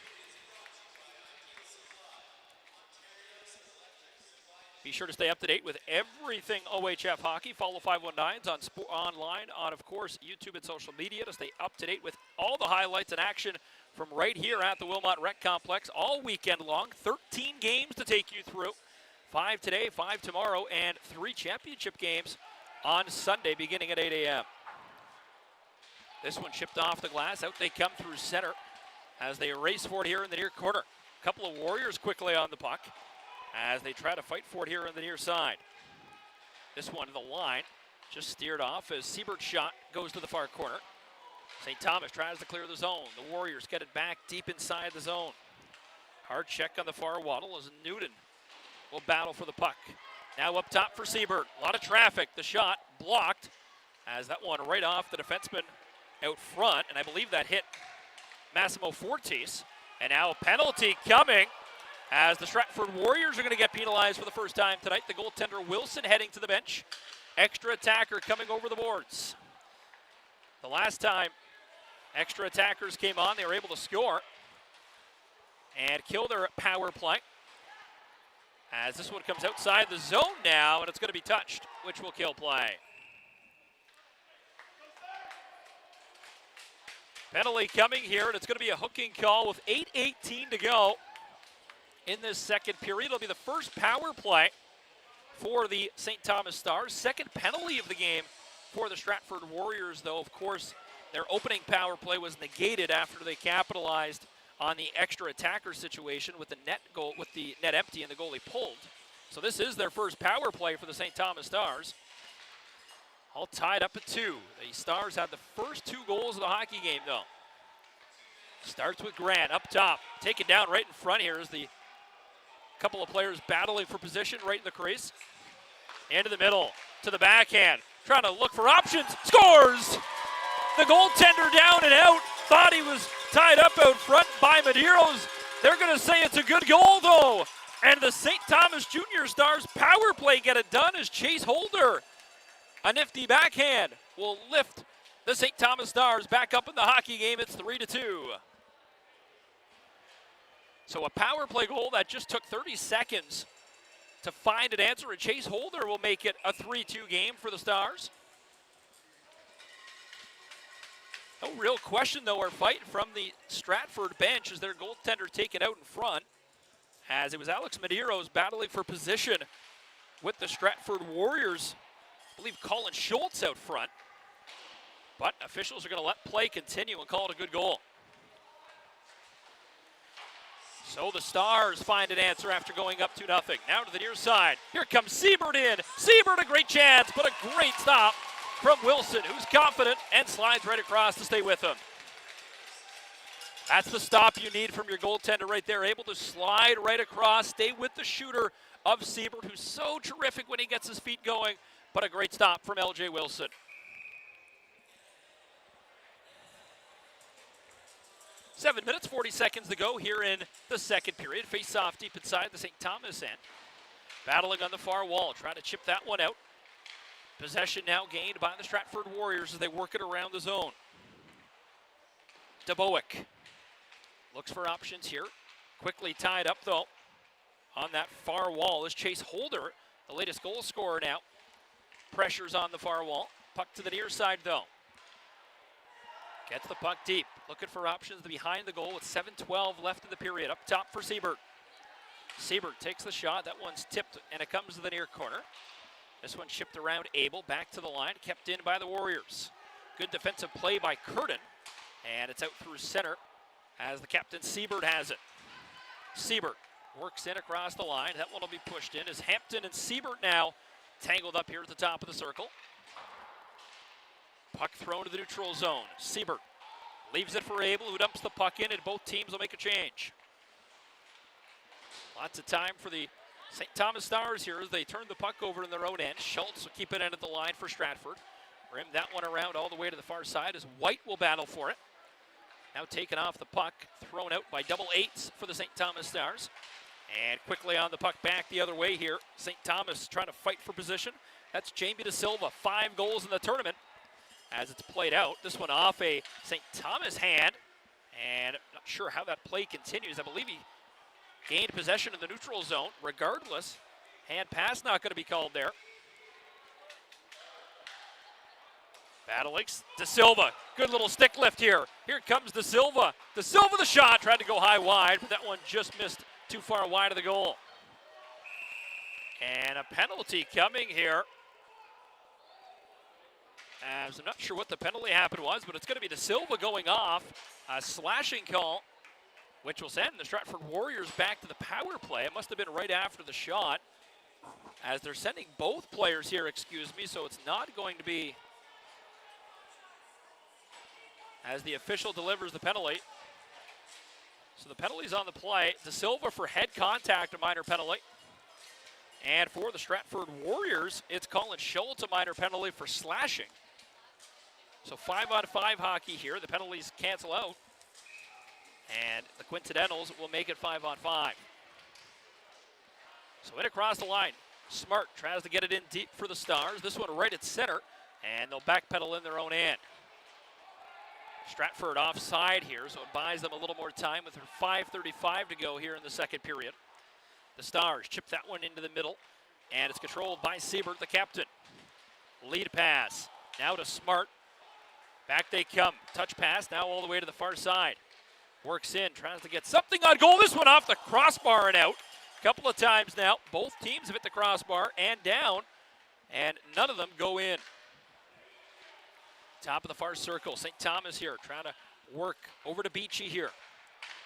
Be sure to stay up to date with everything OHF hockey. Follow 519s online on, of course, YouTube and social media to stay up to date with all the highlights and action from right here at the Wilmot Rec Complex all weekend long. 13 games to take you through. 5 today, 5 tomorrow, and 3 championship games on Sunday beginning at 8 a.m. This one chipped off the glass. Out they come through center as they race for it here in the near corner. A couple of Warriors quickly on the puck as they try to fight for it here on the near side. This one to the line, just steered off as Siebert's shot goes to the far corner. St. Thomas tries to clear the zone. The Warriors get it back deep inside the zone. Hard check on the far waddle as Newton will battle for the puck. Now up top for Siebert. A lot of traffic. The shot blocked as that one right off the defenseman out front, and I believe that hit Massimo Fortis. And now a penalty coming as the Stratford Warriors are going to get penalized for the first time tonight. The goaltender Wilson heading to the bench. Extra attacker coming over the boards. The last time extra attackers came on, they were able to score and kill their power play. As this one comes outside the zone now, and it's going to be touched, which will kill play. Penalty coming here, and it's going to be a hooking call with 8:18 to go in this second period. It'll be the first power play for the St. Thomas Stars. Second penalty of the game for the Stratford Warriors, though. Of course, their opening power play was negated after they capitalized on the extra attacker situation with the net goal, with the net empty and the goalie pulled. So this is their first power play for the St. Thomas Stars. All tied up at 2. The Stars had the first 2 goals of the hockey game, though. Starts with Grant up top. Taken down right in front here as the couple of players battling for position right in the crease. Into the middle, to the backhand. Trying to look for options. Scores! The goaltender down and out. Thought he was tied up out front by Medeiros. They're going to say it's a good goal, though. And the St. Thomas Junior Stars power play get it done as Chase Holder. A nifty backhand will lift the St. Thomas Stars back up in the hockey game. It's 3-2. So a power play goal that just took 30 seconds to find an answer. And Chase Holder will make it a 3-2 game for the Stars. No real question, though, or fight from the Stratford bench as their goaltender taken out in front. As it was Alex Medeiros battling for position with the Stratford Warriors. I believe Colin Schultz out front. But officials are going to let play continue and call it a good goal. So the Stars find an answer after going up 2-0. Now to the near side. Here comes Siebert in. Siebert, a great chance, but a great stop from Wilson, who's confident and slides right across to stay with him. That's the stop you need from your goaltender right there. Able to slide right across, stay with the shooter of Siebert, who's so terrific when he gets his feet going, but a great stop from LJ Wilson. Seven minutes, 40 seconds to go here in the second period. Face off deep inside the St. Thomas end. Battling on the far wall, trying to chip that one out. Possession now gained by the Stratford Warriors as they work it around the zone. DeBowick looks for options here. Quickly tied up, though, on that far wall is Chase Holder, the latest goal scorer now. Pressures on the far wall. Puck to the near side, though. Gets the puck deep. Looking for options behind the goal with 7:12 left in the period. Up top for Siebert. Siebert takes the shot. That one's tipped, and it comes to the near corner. This one shipped around Abel. Back to the line. Kept in by the Warriors. Good defensive play by Curtin. And it's out through center as the captain Siebert has it. Siebert works in across the line. That one will be pushed in as Hampton and Siebert now tangled up here at the top of the circle. Puck thrown to the neutral zone. Siebert leaves it for Abel, who dumps the puck in, and both teams will make a change. Lots of time for the St. Thomas Stars here as they turn the puck over in their own end. Schultz will keep it in at the line for Stratford. Rim that one around all the way to the far side as White will battle for it. Now taken off the puck, thrown out by double eights for the St. Thomas Stars. And quickly on the puck back the other way here. St. Thomas trying to fight for position. That's Jamie De Silva, 5 goals in the tournament as it's played out. This one off a St. Thomas hand. And not sure how that play continues. I believe he gained possession in the neutral zone. Regardless, hand pass not going to be called there. Battling De Silva. Good little stick lift here. Here comes De Silva. De Silva the shot. Tried to go high wide, but that one just missed too far wide of the goal. And a penalty coming here. As I'm not sure what the penalty happened was, but it's going to be De Silva going off. A slashing call, which will send the Stratford Warriors back to the power play. It must have been right after the shot, as they're sending both players here, so it's not going to be as the official delivers the penalty. So the penalty's on the play. De Silva for head contact, a minor penalty. And for the Stratford Warriors, it's Colin Schultz, a minor penalty for slashing. So 5-on-5 hockey here. The penalties cancel out. And the Coincidentals will make it 5-on-5. So in across the line. Smart tries to get it in deep for the Stars. This one right at center. And they'll backpedal in their own end. Stratford offside here, so it buys them a little more time with 5:35 to go here in the second period. The Stars chip that one into the middle, and it's controlled by Siebert, the captain. Lead pass, now to Smart. Back they come, touch pass, now all the way to the far side. Works in, tries to get something on goal. This one off the crossbar and out. A couple of times now, both teams have hit the crossbar and down, and none of them go in. Top of the far circle, St. Thomas here trying to work over to Beachy here.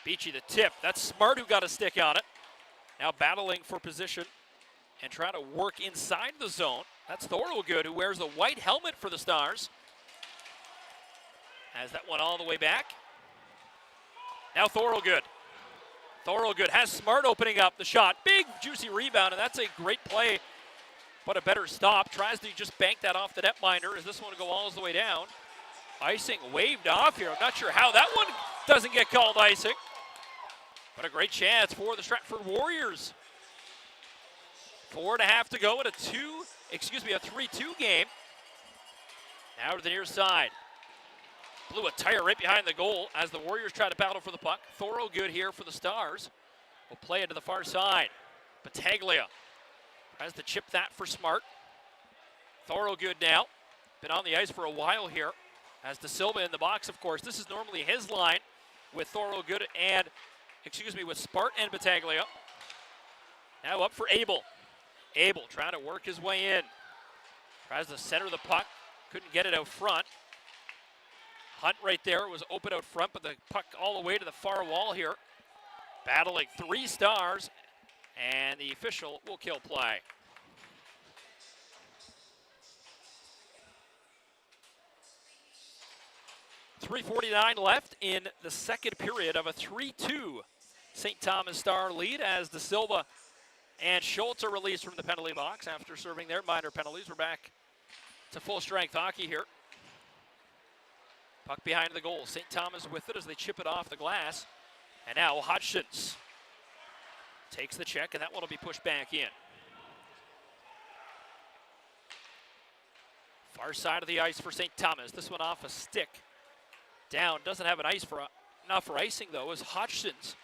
Beachy the tip. That's Smart who got a stick on it. Now battling for position and trying to work inside the zone. That's Thorogood, who wears the white helmet for the Stars. Has that one all the way back. Now Thorogood. Thorogood has Smart opening up the shot. Big, juicy rebound, and that's a great play, but a better stop. Tries to just bank that off the netminder as this one will go all the way down. Icing waved off here. I'm not sure how that one doesn't get called icing, but a great chance for the Stratford Warriors. 4.5 to go in a 3-2 game. Now to the near side. Blew a tire right behind the goal as the Warriors try to battle for the puck. Thorogood here for the Stars. Will play it to the far side. Battaglia tries to chip that for Smart. Thorogood now. Been on the ice for a while here. As De Silva in the box, of course. This is normally his line with Thorogood and, with Smart and Battaglia. Now up for Abel. Abel trying to work his way in. Tries to center the puck. Couldn't get it out front. Hunt right there was open out front, but the puck all the way to the far wall here. Battling 3 Stars, and the official will kill play. .349 left in the second period of a 3-2 St. Thomas Star lead as De Silva and Schultz are released from the penalty box after serving their minor penalties. We're back to full-strength hockey here. Puck behind the goal. St. Thomas with it as they chip it off the glass. And now Hutchins takes the check, and that one will be pushed back in. Far side of the ice for St. Thomas. This one off a stick. Down. Doesn't have enough for icing, though, as Hutchins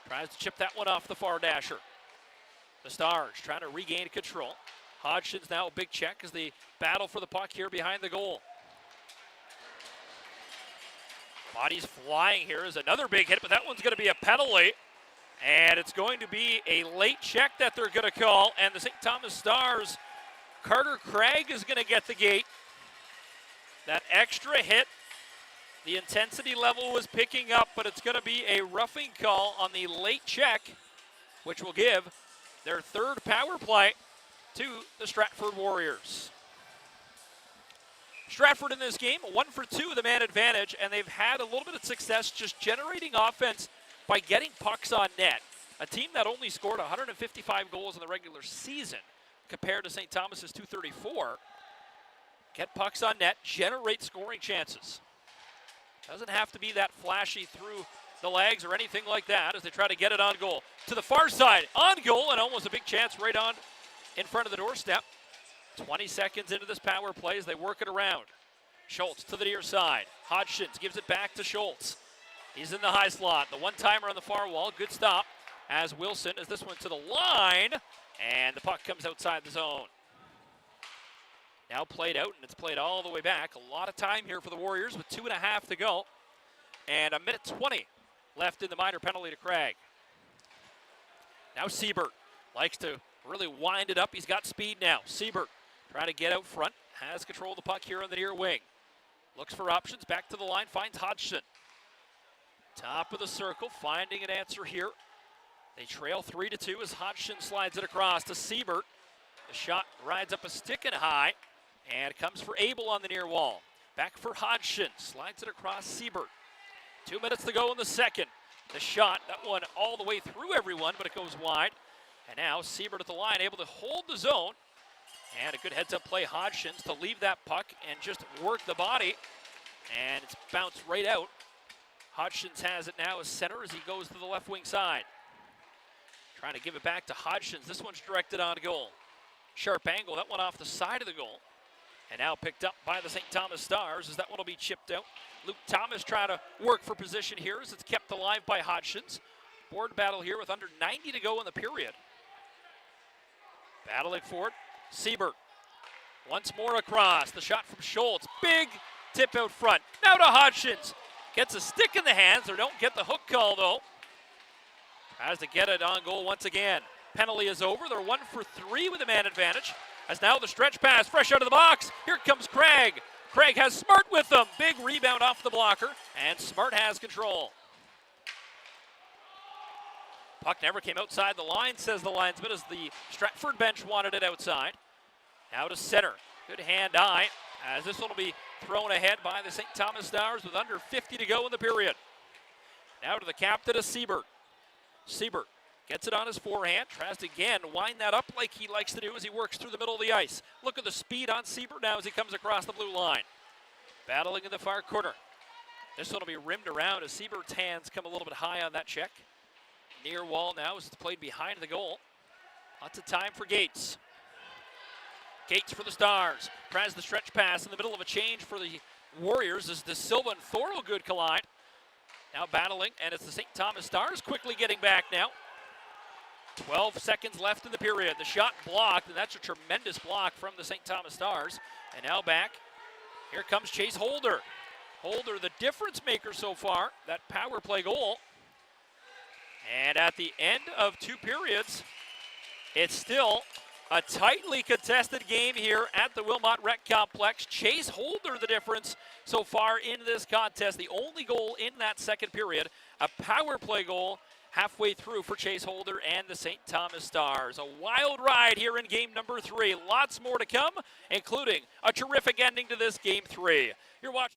tries to chip that one off the far dasher. The Stars trying to regain control. Hodgins now a big check as they battle for the puck here behind the goal. Bodies flying here is another big hit, but that one's going to be a penalty. And it's going to be a late check that they're going to call. And the St. Thomas Stars, Carter Craig is going to get the gate. That extra hit, the intensity level was picking up, but it's going to be a roughing call on the late check, which will give their third power play to the Stratford Warriors. Stratford in this game, 1 for 2 with a man advantage, and they've had a little bit of success just generating offense by getting pucks on net. A team that only scored 155 goals in the regular season compared to St. Thomas's 234. Get pucks on net, generate scoring chances. Doesn't have to be that flashy through the legs or anything like that as they try to get it on goal. To the far side, on goal, and almost a big chance right on in front of the doorstep. 20 seconds into this power play as they work it around. Schultz to the near side. Hodgins gives it back to Schultz. He's in the high slot. The one-timer on the far wall. Good stop as Wilson as this one to the line. And the puck comes outside the zone. Now played out, and it's played all the way back. A lot of time here for the Warriors with 2.5 to go. And a minute 20 left in the minor penalty to Craig. Now Siebert likes to really wind it up. He's got speed now. Siebert trying to get out front. Has control of the puck here on the near wing. Looks for options. Back to the line. Finds Hodgson. Top of the circle. Finding an answer here. They trail 3-2 as Hodgson slides it across to Siebert. The shot rides up a stick and high. And it comes for Abel on the near wall. Back for Hodgson. Slides it across Siebert. 2 minutes to go in the second. The shot, that one all the way through everyone, but it goes wide. And now Siebert at the line, able to hold the zone. And a good heads-up play, Hodgins, to leave that puck and just work the body. And it's bounced right out. Hodgins has it now as center as he goes to the left wing side. Trying to give it back to Hodgins. This one's directed on goal. Sharp angle, that one off the side of the goal. And now picked up by the St. Thomas Stars as that one will be chipped out. Luke Thomas trying to work for position here as it's kept alive by Hodgins. Board battle here with under 90 to go in the period. Battling for it, Siebert. Once more across, the shot from Schultz. Big tip out front. Now to Hodgins. Gets a stick in the hands. They don't get the hook call though. Tries to get it on goal once again. Penalty is over. They're 1 for 3 with a man advantage. As now the stretch pass, fresh out of the box. Here comes Craig. Craig has Smart with them. Big rebound off the blocker, and Smart has control. Puck never came outside the line, says the linesman, as the Stratford bench wanted it outside. Now to center. Good hand-eye, as this one will be thrown ahead by the St. Thomas Stars with under 50 to go in the period. Now to the captain of Siebert. Siebert gets it on his forehand, tries to again wind that up like he likes to do as he works through the middle of the ice. Look at the speed on Siebert now as he comes across the blue line. Battling in the far corner. This one will be rimmed around as Siebert's hands come a little bit high on that check. Near wall now as it's played behind the goal. Lots of time for Gates. Gates for the Stars. Tries the stretch pass in the middle of a change for the Warriors as De Silva and Thorogood collide. Now battling, and it's the St. Thomas Stars quickly getting back now. 12 seconds left in the period. The shot blocked, and that's a tremendous block from the St. Thomas Stars. And now back, here comes Chase Holder. Holder, the difference maker so far, that power play goal. And at the end of 2 periods, it's still a tightly contested game here at the Wilmot Rec Complex. Chase Holder the difference so far in this contest. The only goal in that second period, a power play goal halfway through for Chase Holder and the St. Thomas Stars. A wild ride here in game number 3. Lots more to come, including a terrific ending to this game 3. You're watching.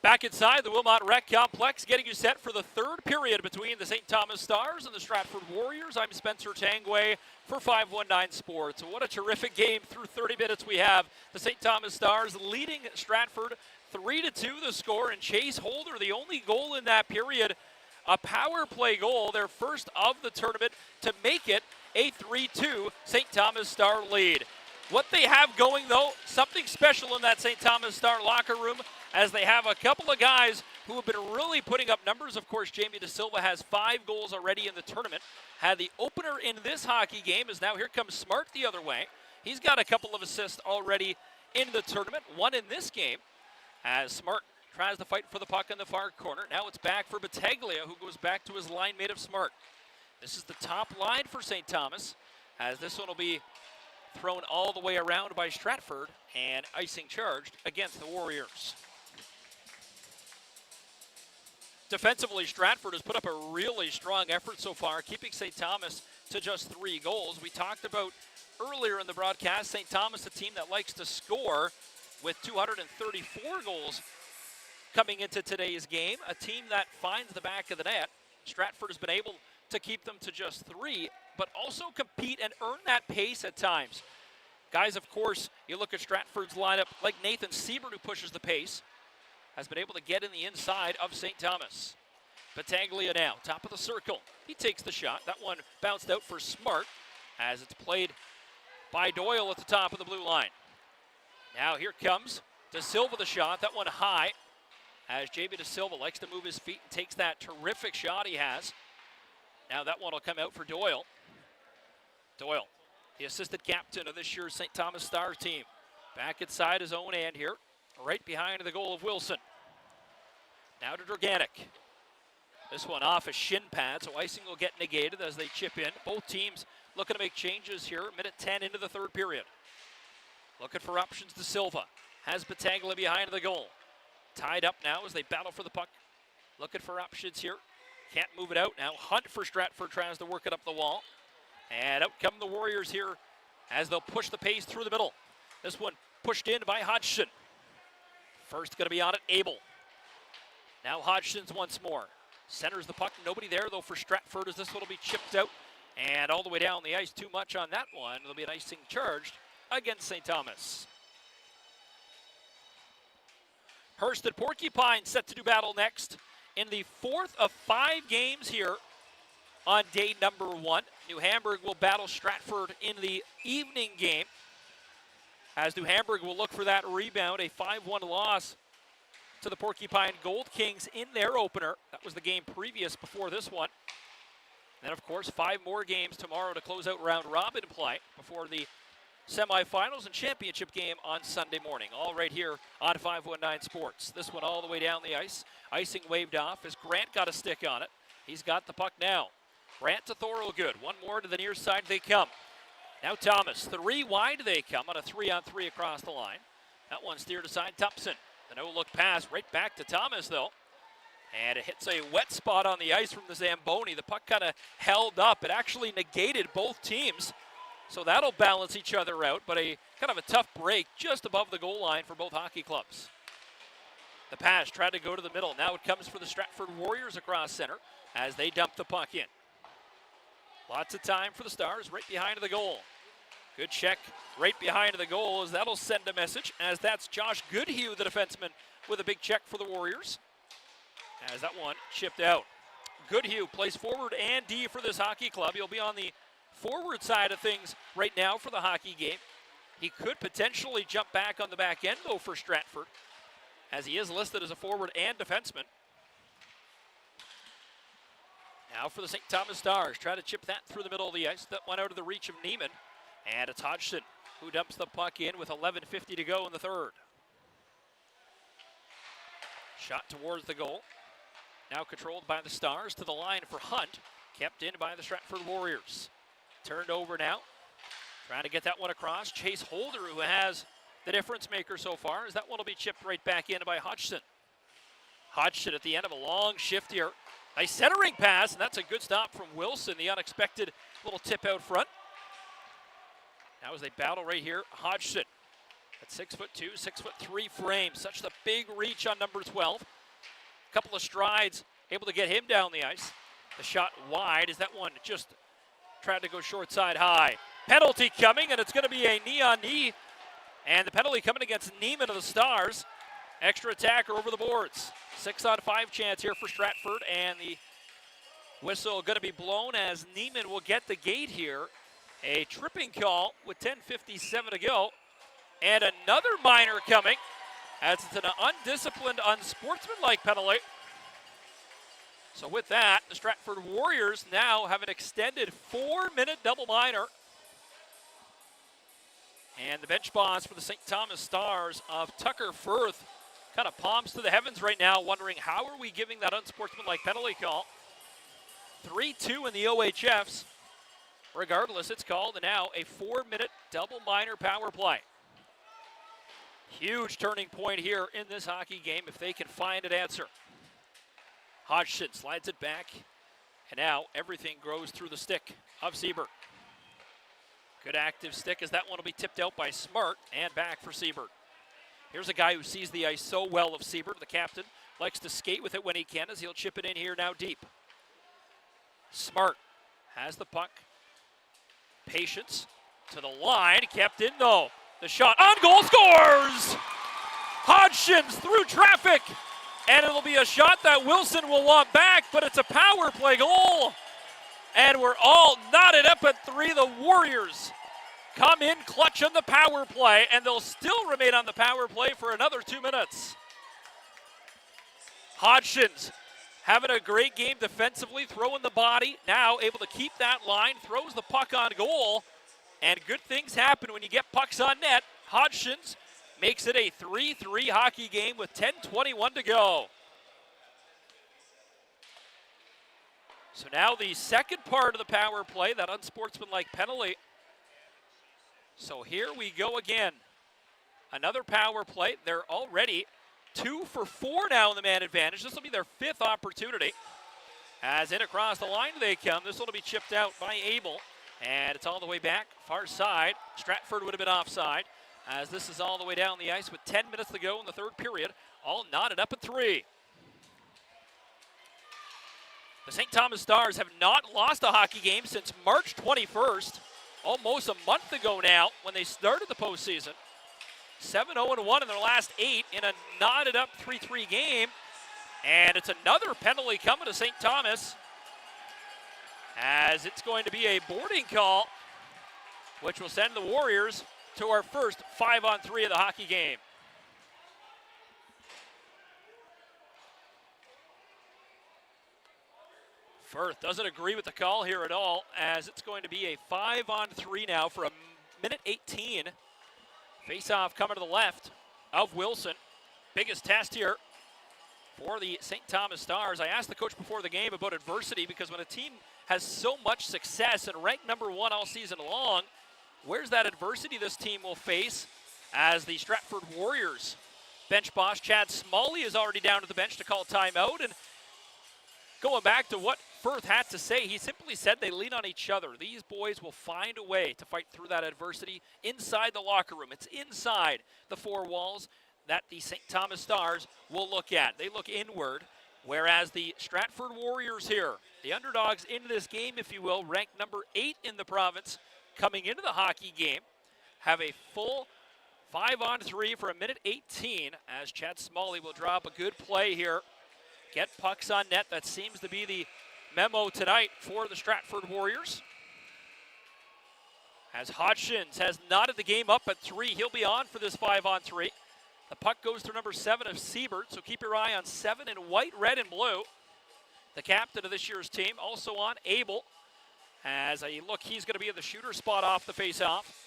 Back inside the Wilmot Rec Complex, getting you set for the third period between the St. Thomas Stars and the Stratford Warriors. I'm Spencer Tangway for 519 Sports. What a terrific game through 30 minutes we have. The St. Thomas Stars leading Stratford 3-2 the score, and Chase Holder, the only goal in that period, a power play goal, their first of the tournament, to make it a 3-2 St. Thomas Star lead. What they have going, though, something special in that St. Thomas Star locker room, as they have a couple of guys who have been really putting up numbers. Of course, Jamie De Silva has 5 goals already in the tournament. Had the opener in this hockey game, as now here comes Smart the other way. He's got a couple of assists already in the tournament, one in this game, as Smart tries to fight for the puck in the far corner. Now it's back for Battaglia, who goes back to his line mate of Smart. This is the top line for St. Thomas, as this one will be thrown all the way around by Stratford and icing charged against the Warriors. Defensively, Stratford has put up a really strong effort so far, keeping St. Thomas to just 3 goals. We talked about earlier in the broadcast, St. Thomas, a team that likes to score, with 234 goals coming into today's game. A team that finds the back of the net. Stratford has been able to keep them to just 3, but also compete and earn that pace at times. Guys, of course, you look at Stratford's lineup, like Nathan Siebert, who pushes the pace, has been able to get in the inside of St. Thomas. Battaglia now, top of the circle. He takes the shot. That one bounced out for Smart, as it's played by Doyle at the top of the blue line. Now here comes De Silva, the shot. That one high, as Jamie De Silva likes to move his feet and takes that terrific shot he has. Now that one will come out for Doyle. Doyle, the assistant captain of this year's St. Thomas Star team. Back inside his own end here, right behind the goal of Wilson. Now to Draganek. This one off a shin pad, so icing will get negated as they chip in. Both teams looking to make changes here, minute 10 into the third period. Looking for options to Silva. Has Battaglia behind the goal. Tied up now as they battle for the puck. Looking for options here. Can't move it out now. Hunt for Stratford tries to work it up the wall. And out come the Warriors here as they'll push the pace through the middle. This one pushed in by Hodgson. First going to be on it, Abel. Now Hodgson's once more. Centers the puck. Nobody there, though, for Stratford, as this one will be chipped out. And all the way down the ice, too much on that one. There'll be an icing charged against St. Thomas. Hearst and Porcupine set to do battle next in the 4th of 5 games here on day number 1. New Hamburg will battle Stratford in the evening game, as New Hamburg will look for that rebound, a 5-1 loss to the Porcupine Gold Kings in their opener. That was the game previous before this one. Then, of course, 5 more games tomorrow to close out round robin play before the semifinals and championship game on Sunday morning. All right here on 519 Sports. This one all the way down the ice. Icing waved off as Grant got a stick on it. He's got the puck now. Grant to Thorogood. One more to the near side they come. Now Thomas, 3 wide they come on a 3-on-3 across the line. That one steered aside Thompson. The no-look pass right back to Thomas, though. And it hits a wet spot on the ice from the Zamboni. The puck kind of held up. It actually negated both teams. So that'll balance each other out, but a kind of a tough break just above the goal line for both hockey clubs. The pass tried to go to the middle. Now it comes for the Stratford Warriors across center as they dump the puck in. Lots of time for the Stars right behind the goal. Good check right behind the goal, as that'll send a message, as that's Josh Goodhue, the defenseman, with a big check for the Warriors. As that one chipped out. Goodhue plays forward and D for this hockey club. He'll be on the forward side of things right now for the hockey game. He could potentially jump back on the back end, though, for Stratford, as he is listed as a forward and defenseman. Now for the St. Thomas Stars. Try to chip that through the middle of the ice. That went out of the reach of Neiman. And it's Hodgson who dumps the puck in with 11:50 to go in the third. Shot towards the goal. Now controlled by the Stars to the line for Hunt. Kept in by the Stratford Warriors. Turned over now. Trying to get that one across. Chase Holder, who has the difference maker so far, as that one will be chipped right back in by Hodgson. Hodgson at the end of a long shift here. Nice centering pass, and that's a good stop from Wilson, the unexpected little tip out front. Now as they battle right here, Hodgson At 6'2", 6'3" frame. Such the big reach on number 12. Couple of strides, able to get him down the ice. The shot wide as that one just tried to go short side high. Penalty coming, and it's going to be a knee-on-knee. And the penalty coming against Neiman of the Stars. Extra attacker over the boards. 6-on-5 chance here for Stratford, and the whistle going to be blown as Neiman will get the gate here. A tripping call with 10:57 to go. And another minor coming as it's an undisciplined, unsportsmanlike penalty. So with that, the Stratford Warriors now have an extended 4-minute double minor. And the bench boss for the St. Thomas Stars of Tucker Firth kind of palms to the heavens right now, wondering how are we giving that unsportsmanlike penalty call. 3-2 in the OHFs. Regardless, it's called, and now a 4-minute double minor power play. Huge turning point here in this hockey game if they can find an answer. Hodgson slides it back, and now everything grows through the stick of Siebert. Good active stick as that one will be tipped out by Smart, and back for Siebert. Here's a guy who sees the ice so well of Siebert, the captain. Likes to skate with it when he can as he'll chip it in here now deep. Smart has the puck. Patience to the line, kept in though. The shot on goal, scores! Hodgson's through traffic, and it'll be a shot that Wilson will want back, but it's a power play goal. And we're all knotted up at 3. The Warriors come in clutch on the power play, and they'll still remain on the power play for another 2 minutes. Hodgson's having a great game defensively, throwing the body, now able to keep that line, throws the puck on goal, and good things happen when you get pucks on net. Hodgson's makes it a 3-3 hockey game with 10:21 to go. So now the second part of the power play, that unsportsmanlike penalty. So here we go again. Another power play. They're already 2 for 4 now in the man advantage. This will be their 5th opportunity. As in across the line they come. This one will be chipped out by Abel. And it's all the way back, far side. Stratford would have been offside, as this is all the way down the ice with 10 minutes to go in the third period. All knotted up at 3. The St. Thomas Stars have not lost a hockey game since March 21st, almost a month ago now when they started the postseason. 7-0-1 in their last 8 in a knotted up 3-3 game. And it's another penalty coming to St. Thomas, as it's going to be a boarding call, which will send the Warriors to our first 5-on-3 of the hockey game. Firth doesn't agree with the call here at all, as it's going to be a 5-on-3 now for a minute 18. Face-off coming to the left of Wilson. Biggest test here for the St. Thomas Stars. I asked the coach before the game about adversity, because when a team has so much success and ranked number 1 all season long, where's that adversity this team will face as the Stratford Warriors bench boss Chad Smalley is already down to the bench to call timeout. And going back to what Firth had to say, he simply said they lean on each other. These boys will find a way to fight through that adversity inside the locker room. It's inside the 4 walls that the St. Thomas Stars will look at. They look inward, whereas the Stratford Warriors here, the underdogs in this game, if you will, ranked number 8 in the province, coming into the hockey game, have a full 5-on-3 for a minute 18, as Chad Smalley will drop a good play here. Get pucks on net. That seems to be the memo tonight for the Stratford Warriors. As Hodgson has knotted the game up at 3, he'll be on for this 5-on-3. The puck goes through number 7 of Siebert, so keep your eye on 7 in white, red, and blue. The captain of this year's team, also on Abel. As a look, he's going to be in the shooter spot off the face-off.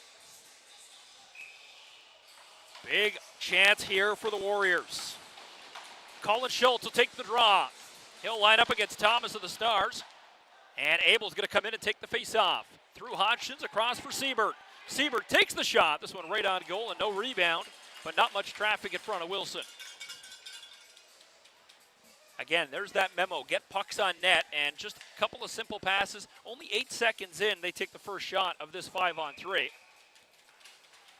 Big chance here for the Warriors. Colin Schultz will take the draw. He'll line up against Thomas of the Stars. And Abel's going to come in and take the face-off. Through Hodgson's, across for Siebert. Siebert takes the shot. This one right on goal and no rebound, but not much traffic in front of Wilson. Again, there's that memo. Get pucks on net, and just a couple of simple passes. Only 8 seconds in, they take the first shot of this 5-on-3.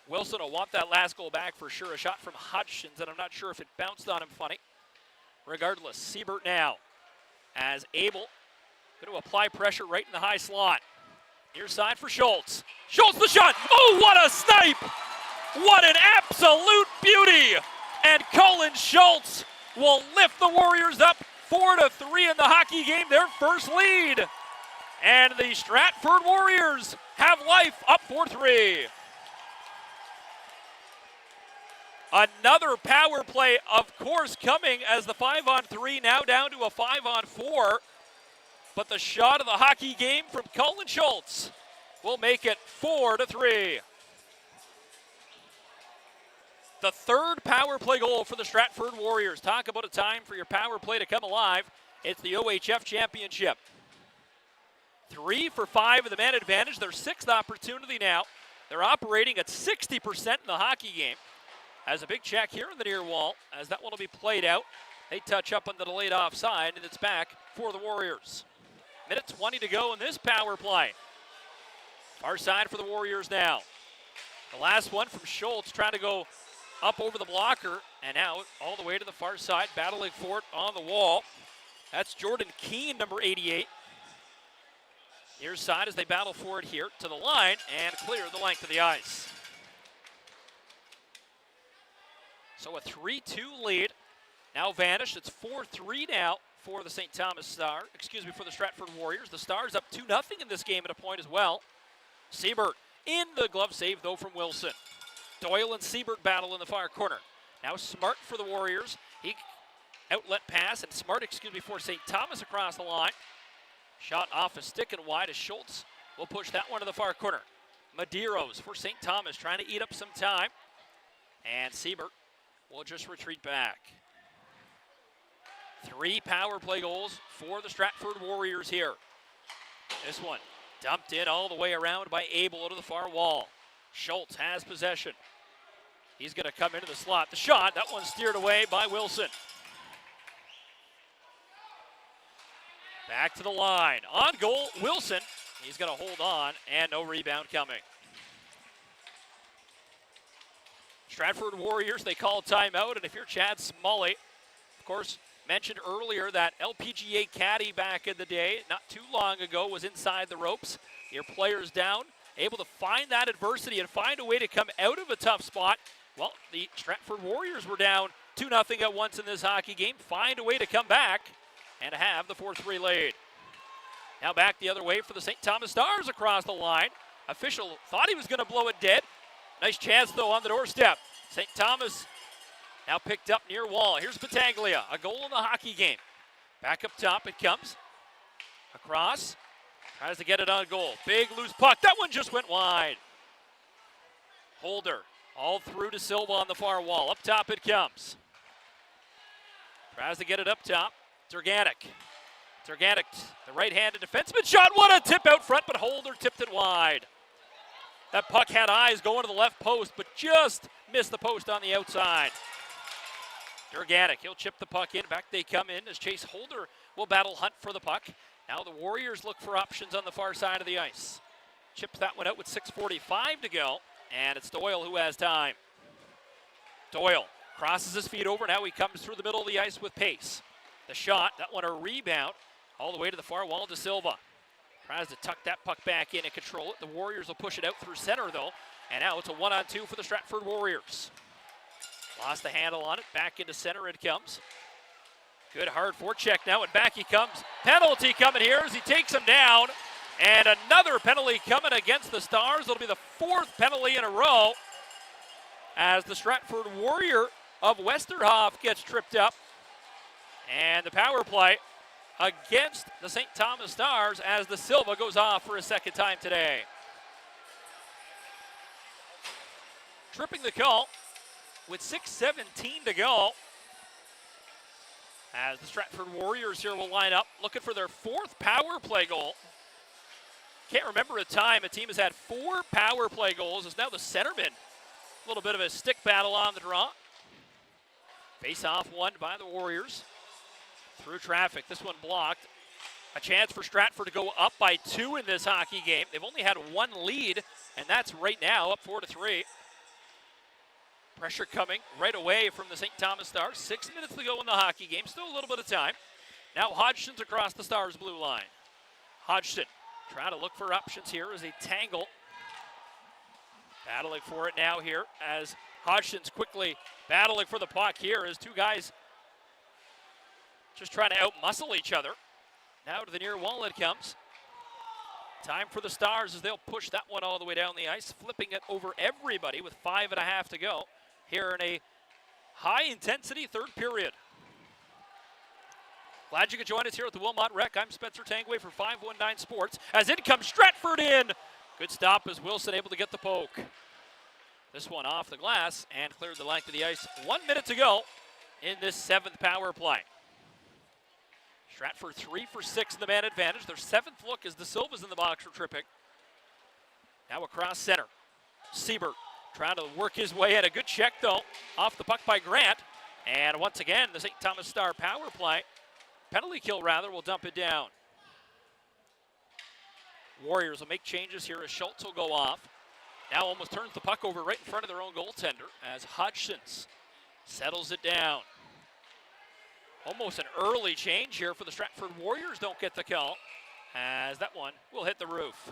Wilson will want that last goal back for sure. A shot from Hutchins, and I'm not sure if it bounced on him funny. Regardless, Siebert now as Abel going to apply pressure right in the high slot. Near side for Schultz. Schultz the shot. Oh, what a snipe! What an absolute beauty! And Colin Schultz will lift the Warriors up 4-3 in the hockey game, their first lead. And the Stratford Warriors have life up 4-3. Another power play, of course, coming as the 5-on-3 now down to a 5-on-4. But the shot of the hockey game from Colin Schultz will make it 4-3. The third power play goal for the Stratford Warriors. Talk about a time for your power play to come alive. It's the OHF Championship. 3 for 5 in the man advantage. Their sixth opportunity now. They're operating at 60% in the hockey game. Has a big check here in the near wall as that one will be played out. They touch up on the delayed offside, and it's back for the Warriors. Minute 20 to go in this power play. Far side for the Warriors now. The last one from Schultz trying to go up over the blocker and out all the way to the far side, battling for it on the wall. That's Jordan Keene, number 88. Near side as they battle for it here to the line and clear the length of the ice. So a 3-2 lead now vanished. It's 4-3 now for the for the Stratford Warriors. The Stars up 2-0 in this game at a point as well. Siebert in the glove save though from Wilson. Doyle and Siebert battle in the far corner. Now Smart for the Warriors. He outlet pass and Smart, for St. Thomas across the line. Shot off a stick and wide as Schultz will push that one to the far corner. Medeiros for St. Thomas trying to eat up some time. And Siebert will just retreat back. 3 power play goals for the Stratford Warriors here. This one dumped in all the way around by Abel to the far wall. Schultz has possession. He's going to come into the slot. The shot, that one steered away by Wilson. Back to the line. On goal, Wilson. He's going to hold on, and no rebound coming. Stratford Warriors, they call timeout, and if you're Chad Smalley, of course, mentioned earlier that LPGA caddy back in the day, not too long ago, was inside the ropes. Your players down, able to find that adversity and find a way to come out of a tough spot. Well, the Stratford Warriors were down 2-0 at once in this hockey game. Find a way to come back and have the 4-3 lead. Now back the other way for the St. Thomas Stars across the line. Official thought he was going to blow it dead. Nice chance, though, on the doorstep. St. Thomas now picked up near wall. Here's Battaglia, a goal in the hockey game. Back up top it comes. Across. Tries to get it on goal. Big loose puck. That one just went wide. Holder all through to Silva on the far wall. Up top it comes. Tries to get it up top. Turganic, the right-handed defenseman shot. What a tip out front, but Holder tipped it wide. That puck had eyes going to the left post, but just missed the post on the outside. Turganic, he'll chip the puck in. Back they come in as Chase Holder will battle hunt for the puck. Now the Warriors look for options on the far side of the ice. Chips that one out with 6:45 to go, and it's Doyle who has time. Doyle crosses his feet over. Now he comes through the middle of the ice with pace. The shot, that one a rebound, all the way to the far wall to Silva. Tries to tuck that puck back in and control it. The Warriors will push it out through center, though. And now it's a 1-on-2 for the Stratford Warriors. Lost the handle on it. Back into center it comes. Good hard forecheck now, and back he comes. Penalty coming here as he takes him down. And another penalty coming against the Stars. It'll be the 4th penalty in a row as the Stratford Warrior of Westerhoff gets tripped up. And the power play against the St. Thomas Stars as the Silva goes off for a second time today. Tripping the call with 6:17 to go as the Stratford Warriors here will line up looking for their 4th power play goal. Can't remember a time a team has had 4 power play goals. It's now the centerman. A little bit of a stick battle on the draw. Face off won by the Warriors. Through traffic, this one blocked. A chance for Stratford to go up by 2 in this hockey game. They've only had 1 lead, and that's right now up 4-3. Pressure coming right away from the St. Thomas Stars. 6 minutes to go in the hockey game. Still a little bit of time. Now Hodgson's across the Stars' blue line. Hodgson trying to look for options here as they tangle. Battling for it now here as Hodgson's quickly battling for the puck here as two guys just trying to out-muscle each other. Now to the near wall it comes. Time for the Stars as they'll push that one all the way down the ice, flipping it over everybody with 5.5 to go here in a high-intensity third period. Glad you could join us here at the Wilmot Rec. I'm Spencer Tangway for 519 Sports. As in comes Stratford in. Good stop as Wilson able to get the poke. This one off the glass and cleared the length of the ice. 1 minute to go in this 7th power play. Stratford 3 for 6 in the man advantage. Their 7th look as De Silva's in the box for tripping. Now across center. Siebert trying to work his way in. A good check though. Off the puck by Grant. And once again, the St. Thomas Star power play. Penalty kill rather will dump it down. Warriors will make changes here as Schultz will go off. Now almost turns the puck over right in front of their own goaltender as Hodgson's settles it down. Almost an early change here for the Stratford Warriors. Don't get the call as that one will hit the roof.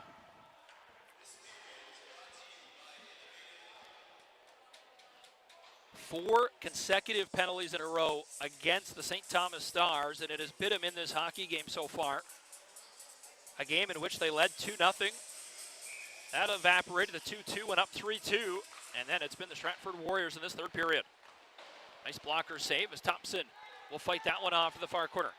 Four consecutive penalties in a row against the St. Thomas Stars, and it has bit them in this hockey game so far. A game in which they led 2-0. That evaporated to 2-2, went up 3-2, and then it's been the Stratford Warriors in this third period. Nice blocker save as Thompson will fight that one off to the far corner.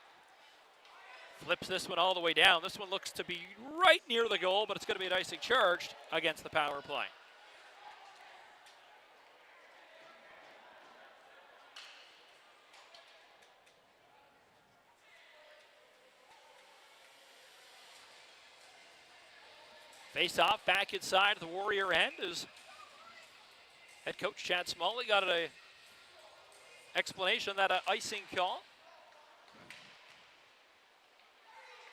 Flips this one all the way down. This one looks to be right near the goal, but it's going to be an icing charged against the power play. Face off back inside the Warrior end as head coach Chad Smalley got an explanation that an icing call.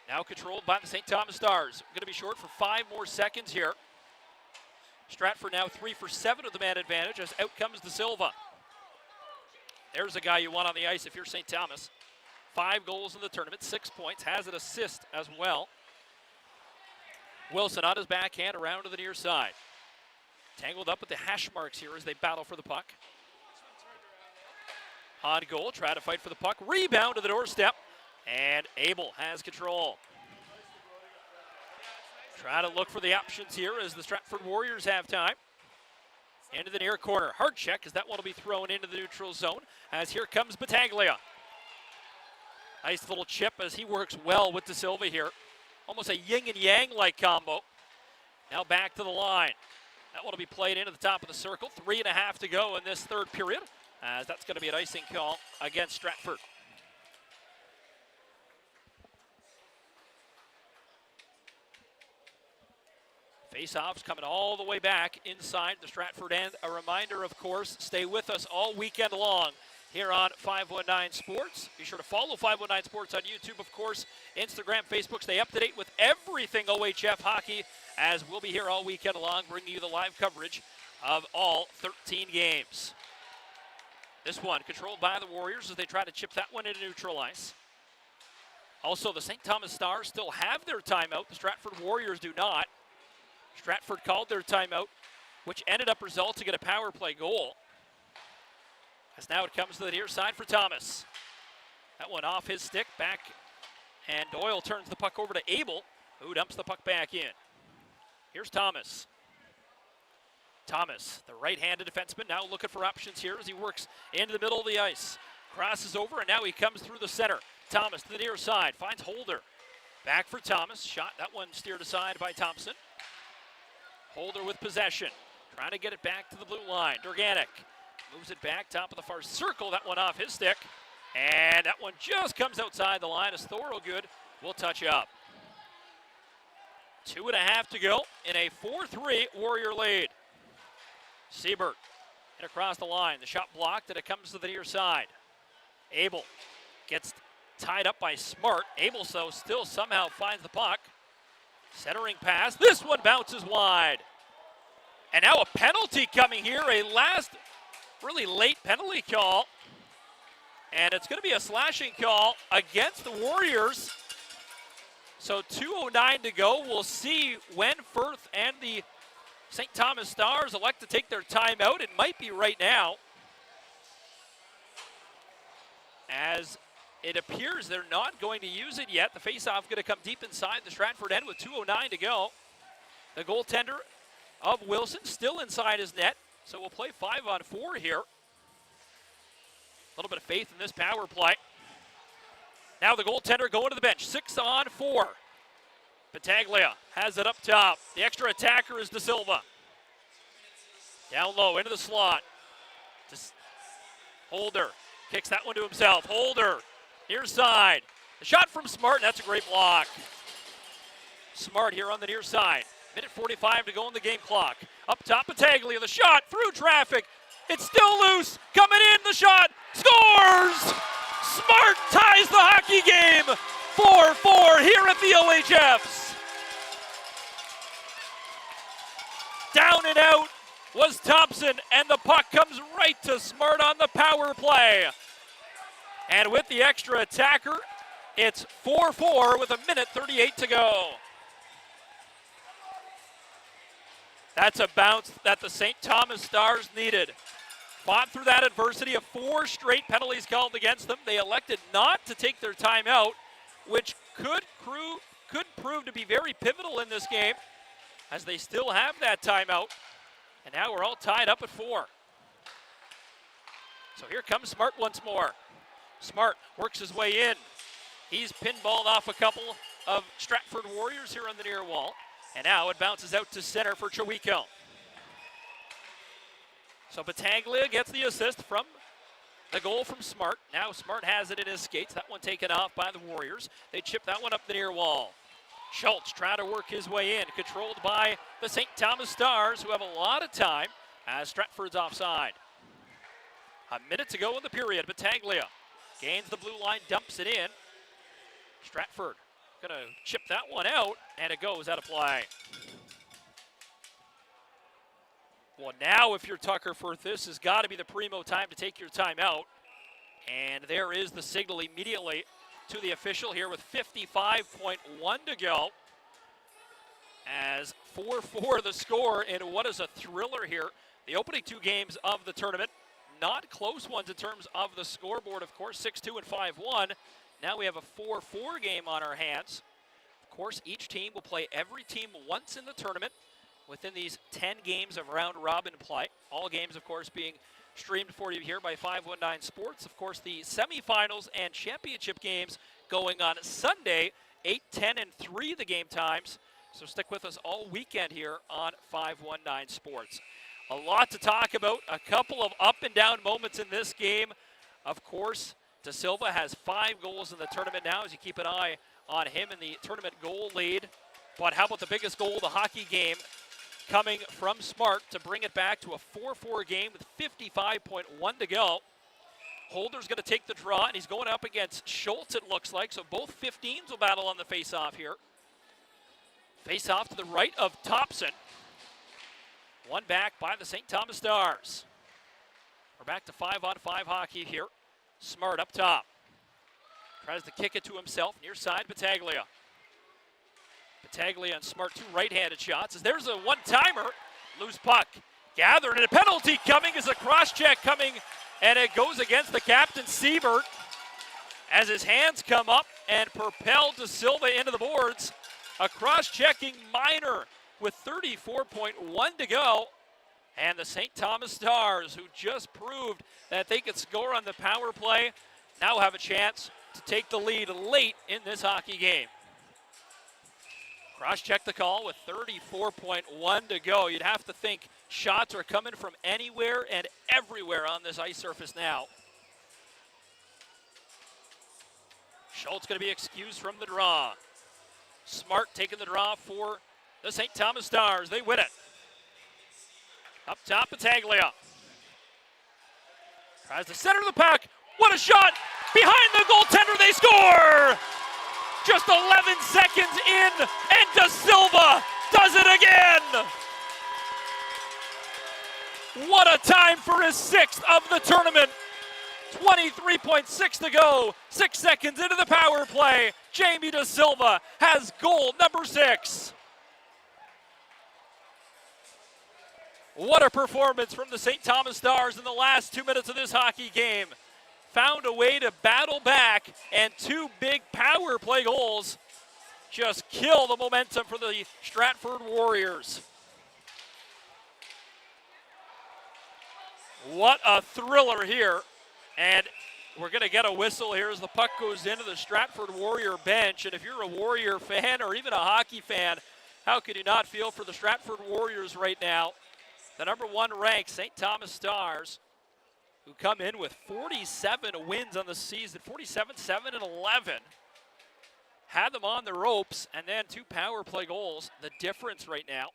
Now controlled by the St. Thomas Stars. Going to be short for 5 more seconds here. Stratford now 3 for 7 of the man advantage as out comes De Silva. There's a guy you want on the ice if you're St. Thomas. 5 goals in the tournament, 6 points, has an assist as well. Wilson on his backhand around to the near side. Tangled up with the hash marks here as they battle for the puck. On goal, try to fight for the puck. Rebound to the doorstep. And Abel has control. Try to look for the options here as the Stratford Warriors have time. Into the near corner. Hard check as that one will be thrown into the neutral zone. As here comes Battaglia. Nice little chip as he works well with De Silva here. Almost a yin and yang like combo. Now back to the line. That one will be played into the top of the circle. 3.5 to go in this third period, as that's going to be an icing call against Stratford. Face-offs coming all the way back inside the Stratford end. A reminder, of course, stay with us all weekend long here on 519 Sports. Be sure to follow 519 Sports on YouTube, of course, Instagram, Facebook. Stay up to date with everything OHF hockey, as we'll be here all weekend long, bringing you the live coverage of all 13 games. This one controlled by the Warriors as they try to chip that one into neutral ice. Also, the St. Thomas Stars still have their timeout. The Stratford Warriors do not. Stratford called their timeout, which ended up resulting in a power play goal. As now it comes to the near side for Thomas. That one off his stick, back, and Doyle turns the puck over to Abel, who dumps the puck back in. Here's Thomas. Thomas, the right-handed defenseman, now looking for options here as he works into the middle of the ice. Crosses over, and now he comes through the center. Thomas to the near side, finds Holder. Back for Thomas, shot, that one steered aside by Thompson. Holder with possession, trying to get it back to the blue line. Durganic moves it back, top of the far circle. That one off his stick. And that one just comes outside the line as Thorogood will touch up. 2.5 to go in a 4-3 Warrior lead. Siebert and across the line. The shot blocked and it comes to the near side. Abel gets tied up by Smart. Abel, though, still somehow finds the puck. Centering pass. This one bounces wide. And now a penalty coming here. A last really late penalty call. And it's going to be a slashing call against the Warriors. So 2:09 to go. We'll see when Firth and the St. Thomas Stars elect to take their timeout. It might be right now, as it appears they're not going to use it yet. The faceoff going to come deep inside the Stratford end with 2:09 to go. The goaltender of Wilson still inside his net, so we'll play 5-on-4 here. A little bit of faith in this power play. Now the goaltender going to the bench, 6-on-4. Battaglia has it up top. The extra attacker is De Silva. Down low into the slot. Holder kicks that one to himself. Holder, near side. The shot from Smart, and that's a great block. Smart here on the near side. Minute 45 to go on the game clock. Up top, Battaglia, the shot through traffic. It's still loose. Coming in, the shot. Scores! Smart ties the hockey game. 4-4 here at the OHFs. Down and out was Thompson, and the puck comes right to Smart on the power play. And with the extra attacker, it's 4-4 with 1:38 to go. That's a bounce that the St. Thomas Stars needed. Fought through that adversity of 4 straight penalties called against them. They elected not to take their timeout, which could prove to be very pivotal in this game, as they still have that timeout. And now we're all tied up at 4. So here comes Smart once more. Smart works his way in. He's pinballed off a couple of Stratford Warriors here on the near wall. And now it bounces out to center for Chiwiko. So Battaglia gets the assist from the goal from Smart. Now Smart has it in his skates. That one taken off by the Warriors. They chip that one up the near wall. Schultz trying to work his way in, controlled by the St. Thomas Stars, who have a lot of time as Stratford's offside. A minute to go in the period. Battaglia gains the blue line, dumps it in. Stratford gonna chip that one out, and it goes out of play. Well, now if you're Tucker Firth, this has got to be the primo time to take your timeout. And there is the signal immediately to the official here with 55.1 to go. As 4-4 the score, and what is a thriller here. The opening 2 games of the tournament, not close ones in terms of the scoreboard, of course, 6-2 and 5-1. Now we have a 4-4 game on our hands. Of course, each team will play every team once in the tournament within these 10 games of round robin play. All games, of course, being streamed for you here by 519 Sports. Of course, the semifinals and championship games going on Sunday, 8, 10, and 3 the game times. So stick with us all weekend here on 519 Sports. A lot to talk about, a couple of up and down moments in this game. Of course, De Silva has 5 goals in the tournament now, as you keep an eye on him in the tournament goal lead. But how about the biggest goal of the hockey game coming from Smart to bring it back to a 4-4 game with 55.1 to go. Holder's going to take the draw, and he's going up against Schultz, it looks like. So both 15s will battle on the face-off here. Face-off to the right of Thompson. One back by the St. Thomas Stars. We're back to 5-on-5 hockey here. Smart up top. Tries to kick it to himself, near side Battaglia. Battaglia and Smart, 2 right-handed shots. As there's a one-timer, loose puck. Gathered, and a penalty coming is a cross-check coming, and it goes against the captain, Siebert, as his hands come up and propel De Silva into the boards. A cross-checking minor with 34.1 to go. And the St. Thomas Stars, who just proved that they could score on the power play, now have a chance to take the lead late in this hockey game. Cross-check the call with 34.1 to go. You'd have to think shots are coming from anywhere and everywhere on this ice surface now. Schultz going to be excused from the draw. Smart taking the draw for the St. Thomas Stars. They win it. Up top, Battaglia. Tries to center the puck. What a shot! Behind the goaltender, they score! Just 11 seconds in, and De Silva does it again! What a time for his 6th of the tournament. 23.6 to go. 6 seconds into the power play. Jamie Da Silva has goal number 6. What a performance from the St. Thomas Stars in the last 2 minutes of this hockey game. Found a way to battle back, and 2 big power play goals just kill the momentum for the Stratford Warriors. What a thriller here. And we're going to get a whistle here as the puck goes into the Stratford Warrior bench. And if you're a Warrior fan or even a hockey fan, how could you not feel for the Stratford Warriors right now? The number 1 ranked St. Thomas Stars, who come in with 47 wins on the season, 47, 7, and 11. Had them on the ropes, and then 2 power play goals. The difference right now,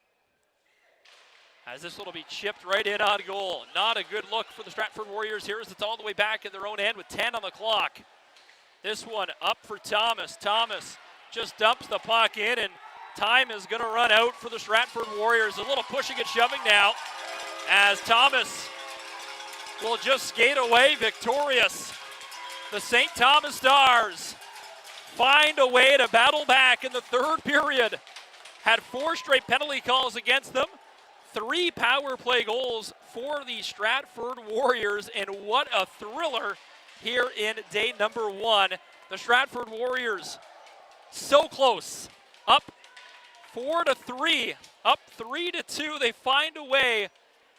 as this one will be chipped right in on goal. Not a good look for the Stratford Warriors here as it's all the way back in their own end with 10 on the clock. This one up for Thomas. Thomas just dumps the puck in, and time is going to run out for the Stratford Warriors. A little pushing and shoving now as Thomas will just skate away victorious. The St. Thomas Stars find a way to battle back in the 3rd period. Had 4 straight penalty calls against them. 3 power play goals for the Stratford Warriors, and what a thriller here in day number 1. The Stratford Warriors so close, up 4-3, up 3-2. They find a way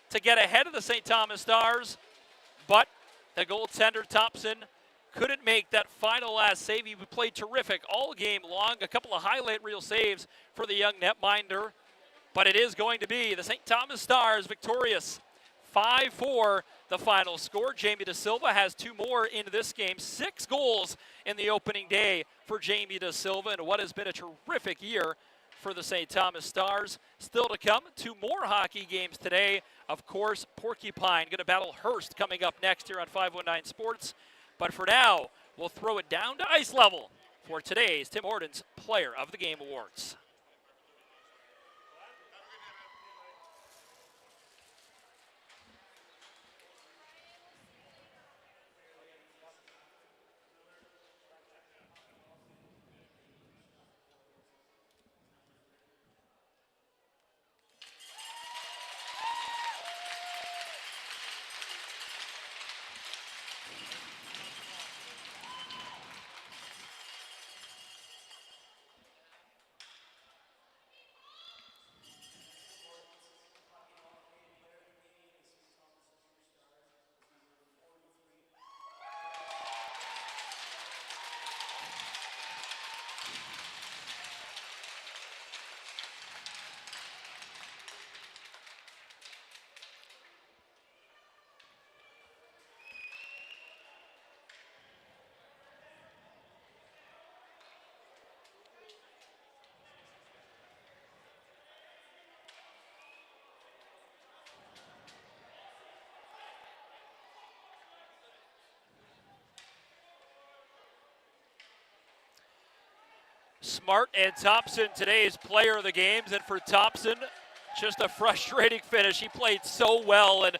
to get ahead of the St. Thomas Stars, but the goaltender Thompson couldn't make that final last save. He played terrific all game long, a couple of highlight reel saves for the young netminder. But it is going to be the St. Thomas Stars victorious 5-4, the final score. Jamie Da Silva has 2 more in this game. 6 goals in the opening day for Jamie Da Silva, and what has been a terrific year for the St. Thomas Stars. Still to come, 2 more hockey games today. Of course, Porcupine going to battle Hearst coming up next here on 519 Sports. But for now, we'll throw it down to ice level for today's Tim Hortons Player of the Game Awards. Smart and Thompson today's player of the games, and for Thompson, just a frustrating finish. He played so well, and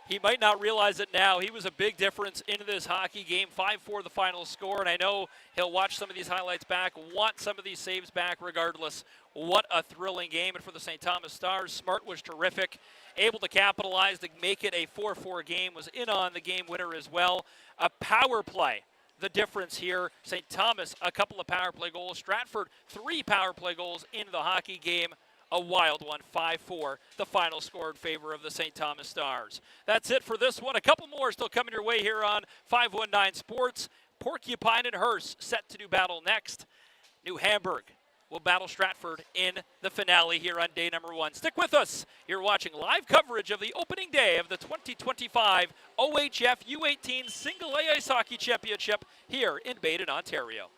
he might not realize it now. He was a big difference in this hockey game. 5-4 the final score, and I know he'll watch some of these highlights back, want some of these saves back regardless. What a thrilling game, and for the St. Thomas Stars, Smart was terrific, able to capitalize to make it a 4-4 game, was in on the game winner as well. A power play. The difference here, St. Thomas, a couple of power play goals. Stratford, 3 power play goals in the hockey game. A wild one, 5-4, the final score in favor of the St. Thomas Stars. That's it for this one. A couple more still coming your way here on 519 Sports. Porcupine and Hearst set to do battle next. New Hamburg will battle Stratford in the finale here on day number 1. Stick with us. You're watching live coverage of the opening day of the 2025 OHF U18 Single A Ice Hockey Championship here in Baden, Ontario.